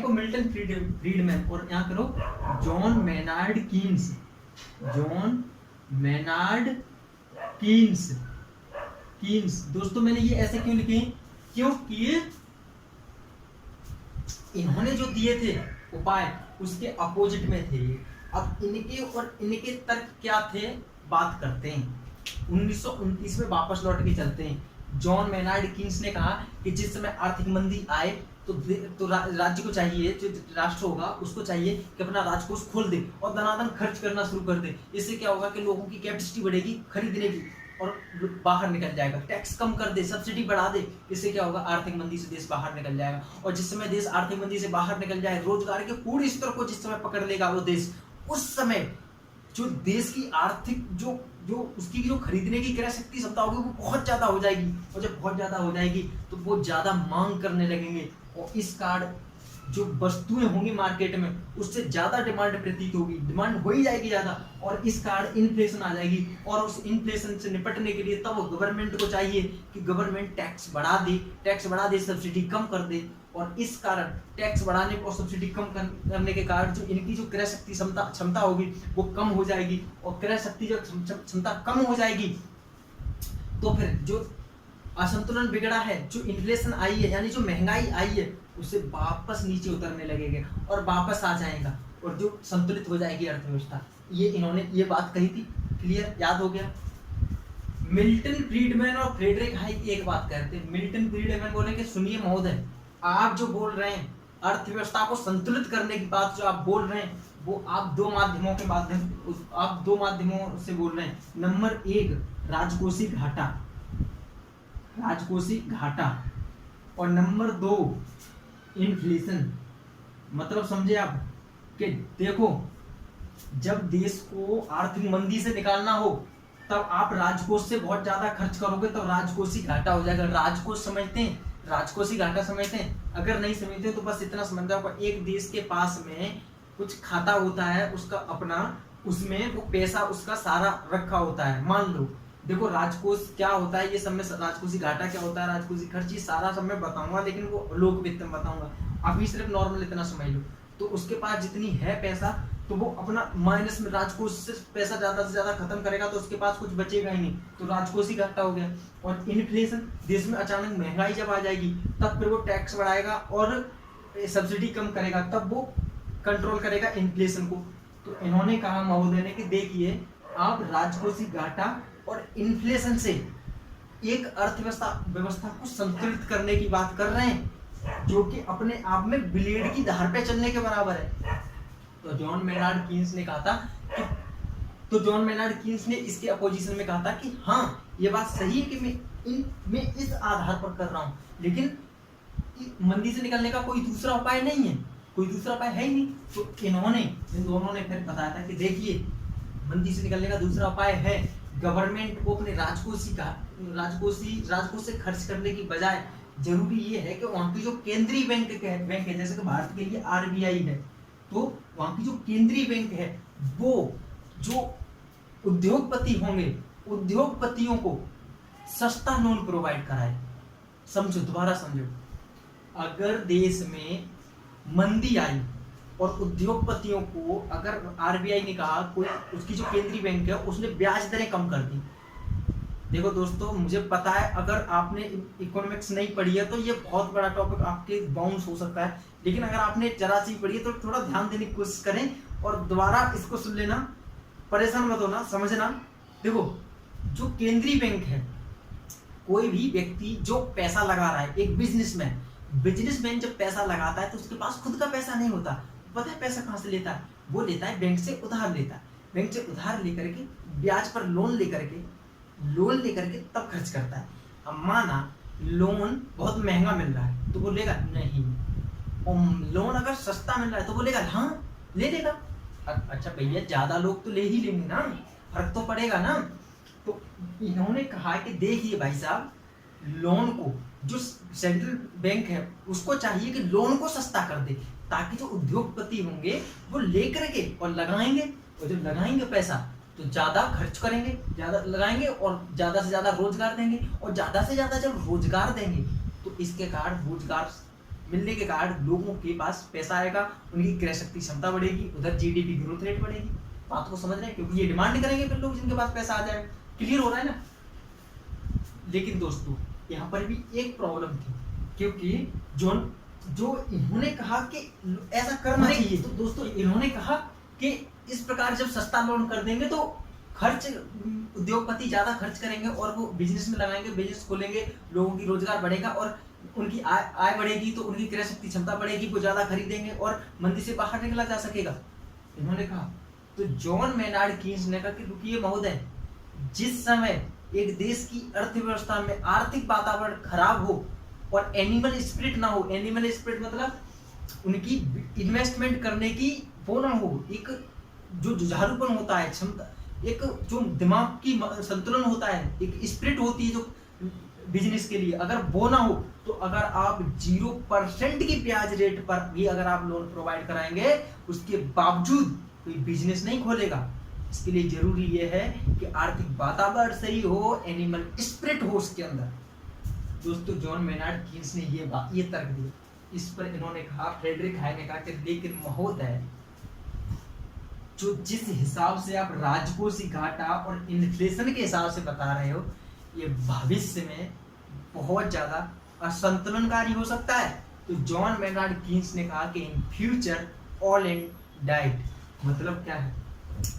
और मिल्टन फ्रीडमैन, और यहाँ करो जॉन मेनार्ड कीन्स। दोस्तों मैंने ये ऐसे क्यों लिखे, क्योंकि इन्होंने जो दिए थे उपाय उसके अपोजिट में थे। अब इनके और इनके तर्क क्या थे बात करते हैं। 1929 में वापस लौट के चलते हैं। जॉन मेनार्ड कीन्स ने कहा कि जिस समय आर्थिक मंदी आए तो राज्य को चाहिए, जो राष्ट्र होगा उसको चाहिए कि अपना राजकोष खोल दे और धनाधन खर्च करना शुरू कर दे। इससे क्या होगा कि लोगों की कैपेसिटी बढ़ेगी खरीदने की और बाहर निकल जाएगा। टैक्स कम कर दे, सब्सिडी बढ़ा दे, इससे क्या होगा आर्थिक मंदी से देश बाहर निकल जाएगा। और जिस समय देश आर्थिक मंदी से बाहर निकल जाए, रोजगार के पूरे स्तर को जिस समय पकड़ लेगा वो देश, उस समय जो देश की आर्थिक जो उसकी जो खरीदने की क्रय शक्ति क्षमता होगी वो बहुत ज्यादा हो जाएगी। और जब बहुत ज्यादा हो जाएगी तो वो ज्यादा मांग करने लगेंगे और इस कारण जो वस्तुएं होंगी मार्केट में उससे ज्यादा डिमांड प्रतीत होगी, डिमांड हो ही जाएगी ज्यादा, और इस कारण इन्फ्लेशन आ जाएगी। और उस इन्फ्लेशन से निपटने के लिए तब गवर्नमेंट को चाहिए कि गवर्नमेंट टैक्स बढ़ा दे, सब्सिडी कम कर दे। और इस कारण टैक्स बढ़ाने और सब्सिडी कम करने के कारण जो इनकी जो क्रय शक्ति क्षमता होगी वो कम हो जाएगी। और क्रय शक्ति जब क्षमता कम हो जाएगी तो फिर जो असंतुलन बिगड़ा है, जो इन्फ्लेशन आई है यानी जो महंगाई आई है, उसे वापस नीचे उतरने लगेगा और वापस आ जाएगा और जो संतुलित हो जाएगी अर्थव्यवस्था। ये इन्होंने ये बात कही थी, क्लियर, याद हो गया। मिल्टन फ्रीडमैन और फ्रेडरिक हाइक एक बात कहते हैं। मिल्टन फ्रीडमैन बोले कि सुनिए महोदय, आप जो बोल रहे हैं अर्थव्यवस्था को संतुलित करने की बात जो आप बोल रहे हैं वो आप 2 माध्यमों से बोल रहे हैं। नंबर 1 राजकोषीय घाटा और नंबर 2 इन्फ्लेशन। मतलब समझे आप कि देखो जब देश को आर्थिक मंदी से निकालना हो तब आप राजकोष से बहुत ज्यादा खर्च करोगे तो राजकोषीय घाटा हो जाएगा। राजकोष समझते हैं, राजकोषीय घाटा समझते हैं? अगर नहीं समझते तो बस इतना समझ जाओ, एक देश के पास में कुछ खाता होता है उसका अपना, उसमें वो पैसा उसका सारा रखा होता है। मान लो देखो राजकोष क्या होता है, ये सब में राजकोषीय घाटा क्या होता है, राजकोषीय खर्च, ये सारा सब मैं बताऊंगा, लेकिन वो लोक वित्त में बताऊंगा। अभी सिर्फ नॉर्मल इतना समझ लो। तो उसके पास जितनी है पैसा तो वो अपना माइनस में राजकोष से पैसा ज्यादा से ज्यादा खत्म करेगा तो उसके पास कुछ बचेगा ही नहीं, तो राजकोषीय घाटा हो गया। और इन्फ्लेशन, देश में अचानक महंगाई जब आ जाएगी तब फिर वो टैक्स बढ़ाएगा और सब्सिडी कम करेगा, तब वो कंट्रोल करेगा इन्फ्लेशन को। तो इन्होंने कहा महोदय ने कि देखिए आप राजकोषीय घाटा और इन्फ्लेशन से एक अर्थव्यवस्था को संतुलित करने की बात कर रहे हैं जो कि अपने आप में ब्लेड की धार पे चलने के बराबर है। तो जॉन मेनार्ड कीन्स ने कहा था कि जॉन मेनार्ड कीन्स ने इसके अपोजिशन में कहा था कि हाँ ये बात सही है कि मैं इस आधार पर कर रहा हूं, लेकिन मंदी से निकलने का कोई दूसरा उपाय नहीं है, कोई दूसरा उपाय है ही नहीं। तो इन दोनों ने फिर बताया था कि देखिए मंदी से निकलने का दूसरा उपाय है गवर्नमेंट को अपने राजकोष से खर्च करने की बजाय जरूरी ये है कि वहां की जो केंद्रीय बैंक है, जैसे कि भारत के लिए आरबीआई है, तो वहां की जो केंद्रीय बैंक है वो जो उद्योगपति होंगे, उद्योगपतियों को सस्ता लोन प्रोवाइड कराए। समझो, दोबारा समझो, अगर देश में मंदी आई और उद्योगपतियों को, अगर आरबीआई ने कहा, कोई उसकी जो केंद्रीय बैंक है उसने ब्याज दरें कम कर दी। देखो दोस्तों, मुझे पता है अगर आपने इकोनॉमिक्स नहीं पढ़ी है तो ये बहुत बड़ा टॉपिक आपके बाउंस हो सकता है, लेकिन अगर आपने जरा सी पढ़ी है तो थोड़ा ध्यान देने की कोशिश करें और दोबारा इसको सुन लेना, परेशान मत होना, समझना। देखो, जो केंद्रीय बैंक है, कोई भी व्यक्ति जो पैसा लगा रहा है, एक बिजनेसमैन जब पैसा लगाता है तो उसके पास खुद का पैसा नहीं होता। पता है पैसा कहाँ से लेता है? वो लेता है बैंक से उधार लेता है। बैंक से उधार लेकर के, ब्याज पर लोन लेकर के तब खर्च करता है। अब माना लोन बहुत महंगा मिल रहा है तो वो लेगा नहीं, और लोन अगर सस्ता मिल रहा है तो वो लेगा, हाँ ले लेगा। अच्छा भैया, ज्यादा लोग तो ले ही लेंगे ना, फर्क तो पड़ेगा ना। तो इन्होंने कहा कि देखिए भाई साहब, लोन को, जो सेंट्रल बैंक है उसको चाहिए कि लोन को सस्ता कर दे, ताकि जो उद्योगपति होंगे वो लेकर के और लगाएंगे, और जब लगाएंगे पैसा तो ज्यादा खर्च करेंगे, ज्यादा लगाएंगे और ज्यादा से ज्यादा रोजगार देंगे, और ज्यादा से ज्यादा जब रोजगार देंगे तो इसके कारण, रोजगार मिलने के कारण लोगों के पास पैसा आएगा, उनकी क्रय शक्ति क्षमता बढ़ेगी, उधर जीडीपी ग्रोथ रेट बढ़ेगी। बात को समझ रहे हैं? क्योंकि ये डिमांड करेंगे फिर लोग जिनके पास पैसा आ जाए। क्लियर हो रहा है ना? लेकिन दोस्तों, यहाँ पर भी एक प्रॉब्लम थी, क्योंकि जो इन्होंने कहा कि ऐसा करना चाहिए, तो दोस्तों इन्होंने कहा कि इस प्रकार जब सस्ता लोन कर देंगे तो खर्च, उद्योगपति ज्यादा खर्च करेंगे और वो बिजनेस में लगाएंगे, बिजनेस खोलेंगे, लोगों की रोजगार बढ़ेगा और उनकी आय बढ़ेगी, तो उनकी क्रय शक्ति क्षमता बढ़ेगी, वो ज्यादा खरीदेंगे और मंदी से बाहर निकला जा सकेगा, इन्होंने कहा। तो जॉन मेनार्ड कीन्स ने कहा कि रुकिए महोदय, जिस समय एक देश की अर्थव्यवस्था में आर्थिक वातावरण खराब हो और एनिमल स्पिरिट ना हो, एनिमल स्पिरिट मतलब उनकी इन्वेस्टमेंट करने की वो ना हो, एक जो जुझारूपन होता है, क्षमता, एक जो दिमाग की संतुलन होता है, एक स्पिरिट होती है जो बिजनेस के लिए, अगर वो ना हो तो अगर आप 0% की ब्याज रेट पर भी अगर आप लोन प्रोवाइड कराएंगे, उसके बावजूद कोई बिजनेस नहीं खोलेगा। इसके लिए जरूरी ये है कि आर्थिक वातावरण सही हो, एनिमल स्पिरिट हो उसके अंदर। दोस्तों, जॉन मेनार्ड कीन्स ने ये तर्क दिया। इस पर इन्होंने कहा, फ्रेडरिक हाय ने कहा कि लेकिन महोदय, जो जिस हिसाब से आप राजकोषीय घाटा और इन्फ्लेशन के हिसाब से बता रहे हो, ये भविष्य में बहुत ज्यादा असंतुलनकारी हो सकता है। तो जॉन मेनार्ड कीन्स ने कहा कि in future all and diet, मतलब क्या है,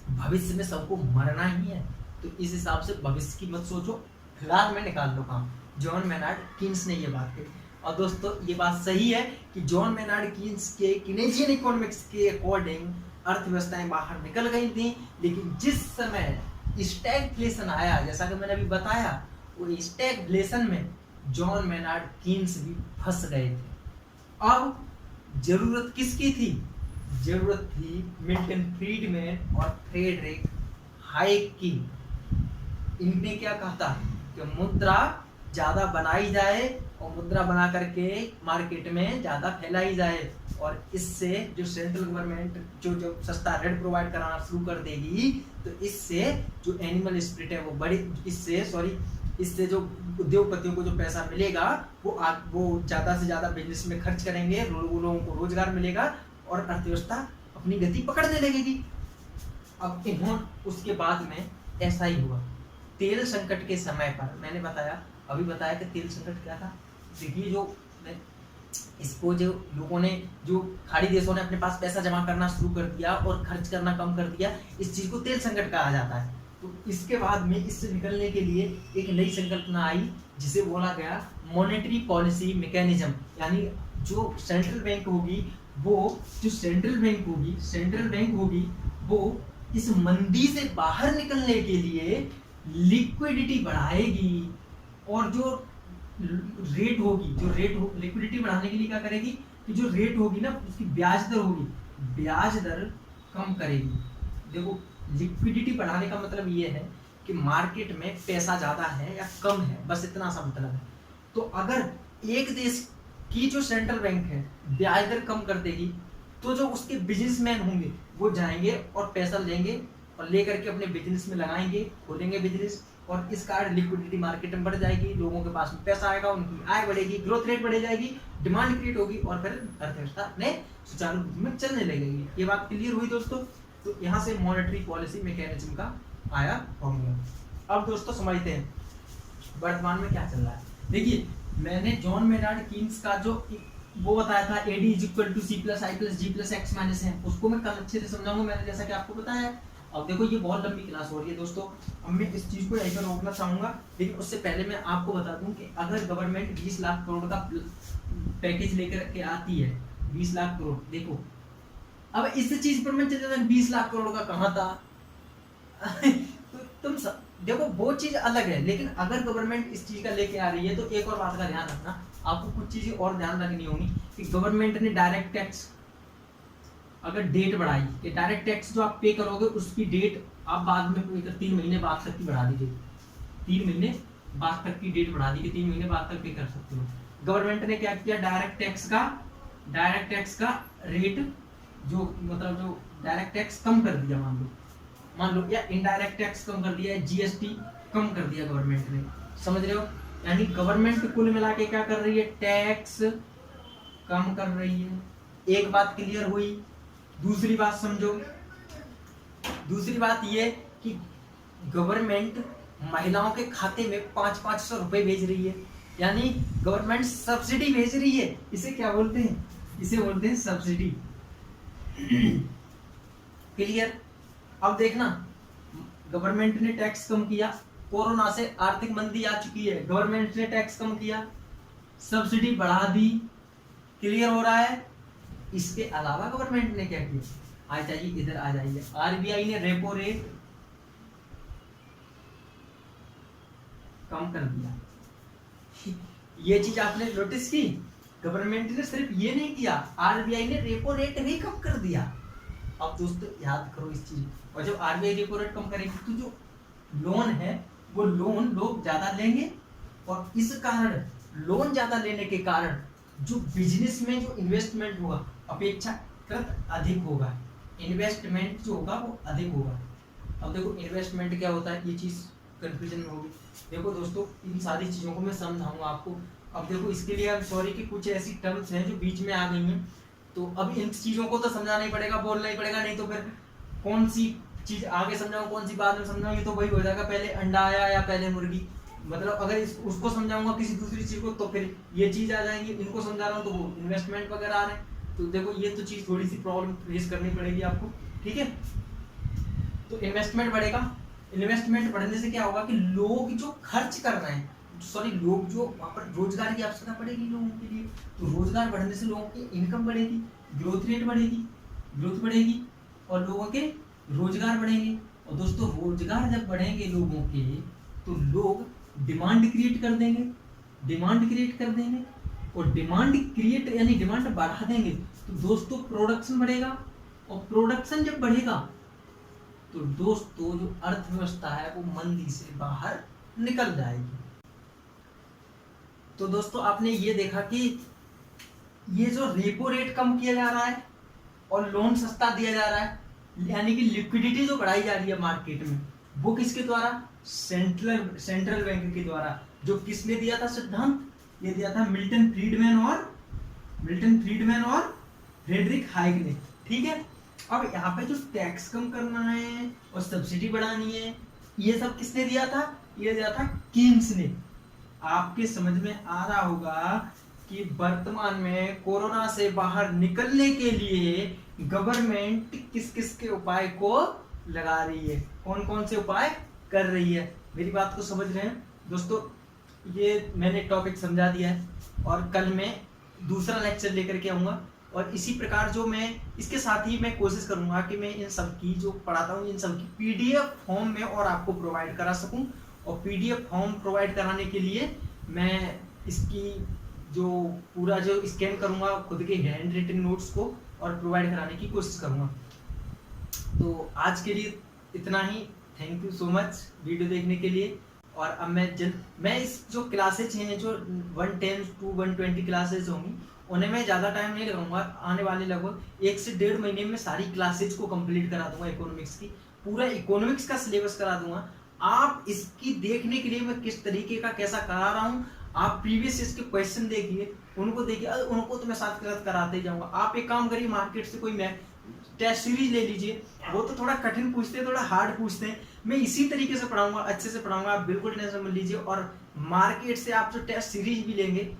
भविष्य में सबको मरना ही है, तो इस हिसाब से भविष्य की मत सोचो, फिलहाल में निकाल लो काम। जॉन मेनार्ड कीन्स ने ये बात कही। और दोस्तों, ये बात सही है कि जॉन मेनार्ड कीन्स के केनेजियन इकोनॉमिक्स के अकॉर्डिंग अर्थव्यवस्थाएं बाहर निकल गई थी, लेकिन जिस समय स्टैगफ्लेशन आया, जैसा कि मैंने अभी बताया, वो स्टैगफ्लेशन में जॉन मेनार्ड कीन्स भी फंस गए थे। अब जरूरत किसकी थी? जरूरत थी मिल्टन फ्रीडमैन और फ्रेडरिक हाइक की। इनने क्या कहा था कि मुद्रा ज्यादा बनाई जाए और मुद्रा बना करके मार्केट में ज्यादा फैलाई जाए, और इससे जो सेंट्रल गवर्नमेंट जो सस्ता ऋण प्रोवाइड कराना शुरू कर देगी, तो इससे जो एनिमल स्पिरिट है वो बड़ी, इससे जो उद्योगपतियों को जो पैसा मिलेगा वो ज्यादा से ज्यादा बिजनेस में खर्च करेंगे, लोगों को रोजगार मिलेगा और अर्थव्यवस्था अपनी गति पकड़ने लगेगी। अब उसके बाद में ऐसा ही हुआ। तेल संकट के समय पर मैंने अभी बताया कि तेल संकट क्या था। देखिए, इसको जो लोगों ने, जो खाड़ी देशों ने अपने पास पैसा जमा करना शुरू कर दिया और खर्च करना कम कर दिया, इस चीज को तेल संकट कहा जाता है। तो इसके बाद में इससे निकलने के लिए एक नई संकल्पना आई, जिसे बोला गया मॉनेटरी पॉलिसी मैकेनिज्म। यानी जो सेंट्रल बैंक होगी वो इस मंदी से बाहर निकलने के लिए लिक्विडिटी बढ़ाएगी, और जो रेट होगी, लिक्विडिटी बढ़ाने के लिए क्या करेगी कि जो रेट होगी ना, उसकी ब्याज दर कम करेगी। देखो, लिक्विडिटी बढ़ाने का मतलब ये है कि मार्केट में पैसा ज्यादा है या कम है, बस इतना सा मतलब है। तो अगर एक देश की जो सेंट्रल बैंक है ब्याज दर कम कर देगी, तो जो उसके बिजनेसमैन होंगे वो जाएंगे और पैसा लेंगे और लेकर के अपने बिजनेस में लगाएंगे, खोलेंगे बिजनेस, और इस कारण लिक्विडिटी मार्केट में बढ़ जाएगी, लोगों के पास में पैसा आएगा, उनकी आय बढ़ेगी, ग्रोथ रेट बढ़ जाएगी, डिमांड क्रिएट होगी और फिर अर्थव्यवस्था अपने सुचारू रूप में चलने लगेगी। ये बात क्लियर हुई दोस्तों। तो यहाँ से मॉनेटरी पॉलिसी मैकेनिज्म का आया फॉर्मूला। अब दोस्तों समझते हैं वर्तमान में क्या चल रहा है। देखिए मैंने जॉन मेनार्ड कीन्स का जो वो बताया था AD = C + I + G + X - है, उसको मैं कल अच्छे से समझाऊंगा मैंने जैसा कि आपको बताया। अब देखो ये बहुत लंबी क्लास हो रही है दोस्तों, अब मैं इस चीज को यहीं पर रोकना चाहूंगा, लेकिन उससे पहले मैं आपको बता दूं कि अगर गवर्नमेंट 20 लाख करोड़ का पैकेज लेकर के आती है, 20 लाख करोड़, देखो अब इस चीज पर मैं चलता 20 लाख करोड़ का कहाँ था तो तुम देखो वो चीज अलग है, लेकिन अगर गवर्नमेंट इस चीज का लेके आ रही है तो एक और बात का ध्यान रखना, आपको कुछ चीजें और ध्यान रखनी होगी कि गवर्नमेंट ने डायरेक्ट टैक्स अगर डेट बढ़ाई कि डायरेक्ट टैक्स जो आप पे करोगे उसकी डेट आप बाद में 3 महीने बाद तक की बढ़ा दीजिए, 3 महीने बाद तक की डेट बढ़ा दी कि 3 महीने बाद तक पे कर सकते हो। गवर्नमेंट ने क्या किया, डायरेक्ट टैक्स का रेट जो मतलब जो डायरेक्ट टैक्स कम कर दिया, मान लो या इनडायरेक्ट टैक्स कम कर दिया, GST कम कर दिया गवर्नमेंट ने, समझ रहे हो। यानी गवर्नमेंट कुल मिला के क्या कर रही है, टैक्स कम कर रही है। एक बात क्लियर हुई। दूसरी बात समझो, दूसरी बात ये कि गवर्नमेंट महिलाओं के खाते में 500-500 रुपए भेज रही है, यानी गवर्नमेंट सब्सिडी भेज रही है। इसे क्या बोलते हैं, इसे बोलते हैं सब्सिडी। क्लियर। अब देखना गवर्नमेंट ने टैक्स कम किया, कोरोना से आर्थिक मंदी आ चुकी है, गवर्नमेंट ने टैक्स कम किया, सब्सिडी बढ़ा दी। क्लियर हो रहा है। इसके अलावा गवर्नमेंट ने क्या किया, आ जाइए इधर आ जाइए, RBI ने रेपो रेट कम कर दिया। ये चीज आपने नोटिस की, गवर्नमेंट ने सिर्फ ये नहीं किया, RBI ने रेपो रेट भी कम कर दिया। अब दोस्तों याद करो इस चीज, और जब RBI रेपो रेट कम करेगी तो जो लोन है वो लोन लोग ज्यादा लेंगे, और इस कारण लोन ज्यादा लेने के कारण जो बिजनेस में जो इन्वेस्टमेंट होगा अपेक्षाकृत अधिक होगा, इन्वेस्टमेंट जो होगा वो अधिक होगा। अब देखो इन्वेस्टमेंट क्या होता है, ये चीज कंफ्यूजन में होगी। देखो दोस्तों इन सारी चीजों को मैं समझाऊंगा आपको। अब देखो इसके लिए अब सॉरी कि कुछ ऐसी टर्म्स हैं जो बीच में आ गई हैं, तो अब इन चीजों को तो समझाना ही पड़ेगा, बोलना ही पड़ेगा, नहीं तो फिर कौन सी चीज आगे समझाऊं कौन सी बाद में समझाऊं, ये तो वही हो जाएगा पहले अंडा आया या पहले मुर्गी। मतलब अगर उसको समझाऊंगा किसी दूसरी चीज को तो फिर ये चीज आ जाएंगी, इनको समझा रहा हूँ तो वो इन्वेस्टमेंट वगैरह आ रहे हैं। तो देखो ये तो चीज थोड़ी सी प्रॉब्लम फेस करनी पड़ेगी आपको, ठीक है। तो इन्वेस्टमेंट बढ़ेगा, इन्वेस्टमेंट बढ़ने से क्या होगा कि लोग जो खर्च कर रहे हैं, सॉरी लोग जो वहाँ पर रोजगार की आवश्यकता पड़ेगी लोगों के लिए, तो रोजगार बढ़ने से लोगों की इनकम बढ़ेगी, ग्रोथ रेट बढ़ेगी, ग्रोथ बढ़ेगी और लोगों के रोजगार बढ़ेंगे। और दोस्तों रोजगार जब बढ़ेंगे लोगों के तो लोग डिमांड क्रिएट कर देंगे, डिमांड क्रिएट कर देंगे, और डिमांड क्रिएट यानी डिमांड बढ़ा देंगे तो दोस्तों प्रोडक्शन बढ़ेगा, और प्रोडक्शन जब बढ़ेगा तो दोस्तों जो अर्थव्यवस्था है वो मंदी से बाहर निकल जाएगी। तो दोस्तों आपने ये देखा कि ये जो रेपो रेट कम किया जा रहा है और लोन सस्ता दिया जा रहा है, यानी कि लिक्विडिटी जो बढ़ाई जा रही है मार्केट में, वो किसके द्वारा, सेंट्रल बैंक के द्वारा। जो किसने दिया था सिद्धांत, ये दिया था मिल्टन फ्रीडमैन और फ्रेडरिक हाइग ने, ठीक है। अब यहाँ पे जो टैक्स कम करना है और सब्सिडी बढ़ानी है, ये सब किसने दिया था, ये दिया था कीन्स ने। आपके समझ में आ रहा होगा कि वर्तमान में कोरोना से बाहर निकलने के लिए गवर्नमेंट किस किस के उपाय को लगा रही है, कौन कौन से उपाय कर रही है। मेरी बात को समझ रहे हैं दोस्तों। ये मैंने टॉपिक समझा दिया है और कल मैं दूसरा लेक्चर लेकर के आऊँगा, और इसी प्रकार जो मैं इसके साथ ही मैं कोशिश करूँगा कि मैं इन सब की जो पढ़ाता हूँ इन सब की PDF फॉर्म में और आपको प्रोवाइड करा सकूँ। और PDF फॉर्म प्रोवाइड कराने के लिए मैं इसकी जो पूरा जो स्कैन करूँगा खुद के हैंड रिटन नोट्स को और प्रोवाइड कराने की कोशिश करूँगा। तो आज के लिए इतना ही। Thank you so much video देखने के लिए। और अब मैं इस जो क्लासेज हैं जो 110 to 120 क्लासेज होंगी उन्हें मैं ज़्यादा टाइम नहीं लगाऊंगा, आने वाले लगभग 1 से 1.5 महीने में सारी क्लासेज को कंप्लीट करा दूंगा। इकोनॉमिक्स की पूरा इकोनॉमिक्स का सिलेबस करा दूंगा। आप इसकी देखने के लिए मैं किस तरीके का कैसा करा रहा हूँ आप प्रीवियस ईयर के क्वेश्चन देखिए, उनको देखिए, उनको तो मैं साथ के साथ कराते ही जाऊंगा। आप एक काम करिए, मार्केट से कोई टेस्ट सीरीज ले लीजिए, वो तो थोड़ा कठिन पूछते हैं, थोड़ा हार्ड पूछते हैं, मैं इसी तरीके से पढ़ाऊंगा, अच्छे से पढ़ाऊंगा, आप बिल्कुल टेंशन मत लीजिए। और मार्केट से आप जो टेस्ट सीरीज भी लेंगे,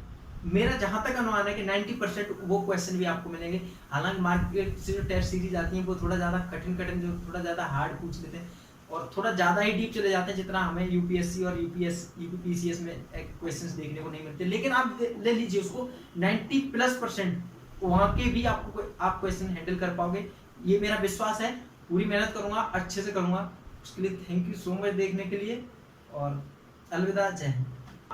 मेरा जहां तक अनुमान है कि 90% वो क्वेश्चन भी आपको मिलेंगे। हालांकि मार्केट से जो टेस्ट सीरीज आती है वो थोड़ा ज़्यादा कठिन जो थोड़ा ज़्यादा हार्ड पूछ लेते हैं और थोड़ा ज़्यादा ही डीप चले जाते हैं, जितना हमें यूपीएससी और यूपीपीसीएस में क्वेश्चंस देखने को नहीं मिलते। लेकिन आप ले लीजिए उसको, 90+% वहाँ के भी आप क्वेश्चन हैंडल कर पाओगे, ये मेरा विश्वास है। पूरी मेहनत करूँगा, अच्छे से करूँगा। उसके लिए थैंक यू सो मच देखने के लिए और अलविदा, जय हिंद।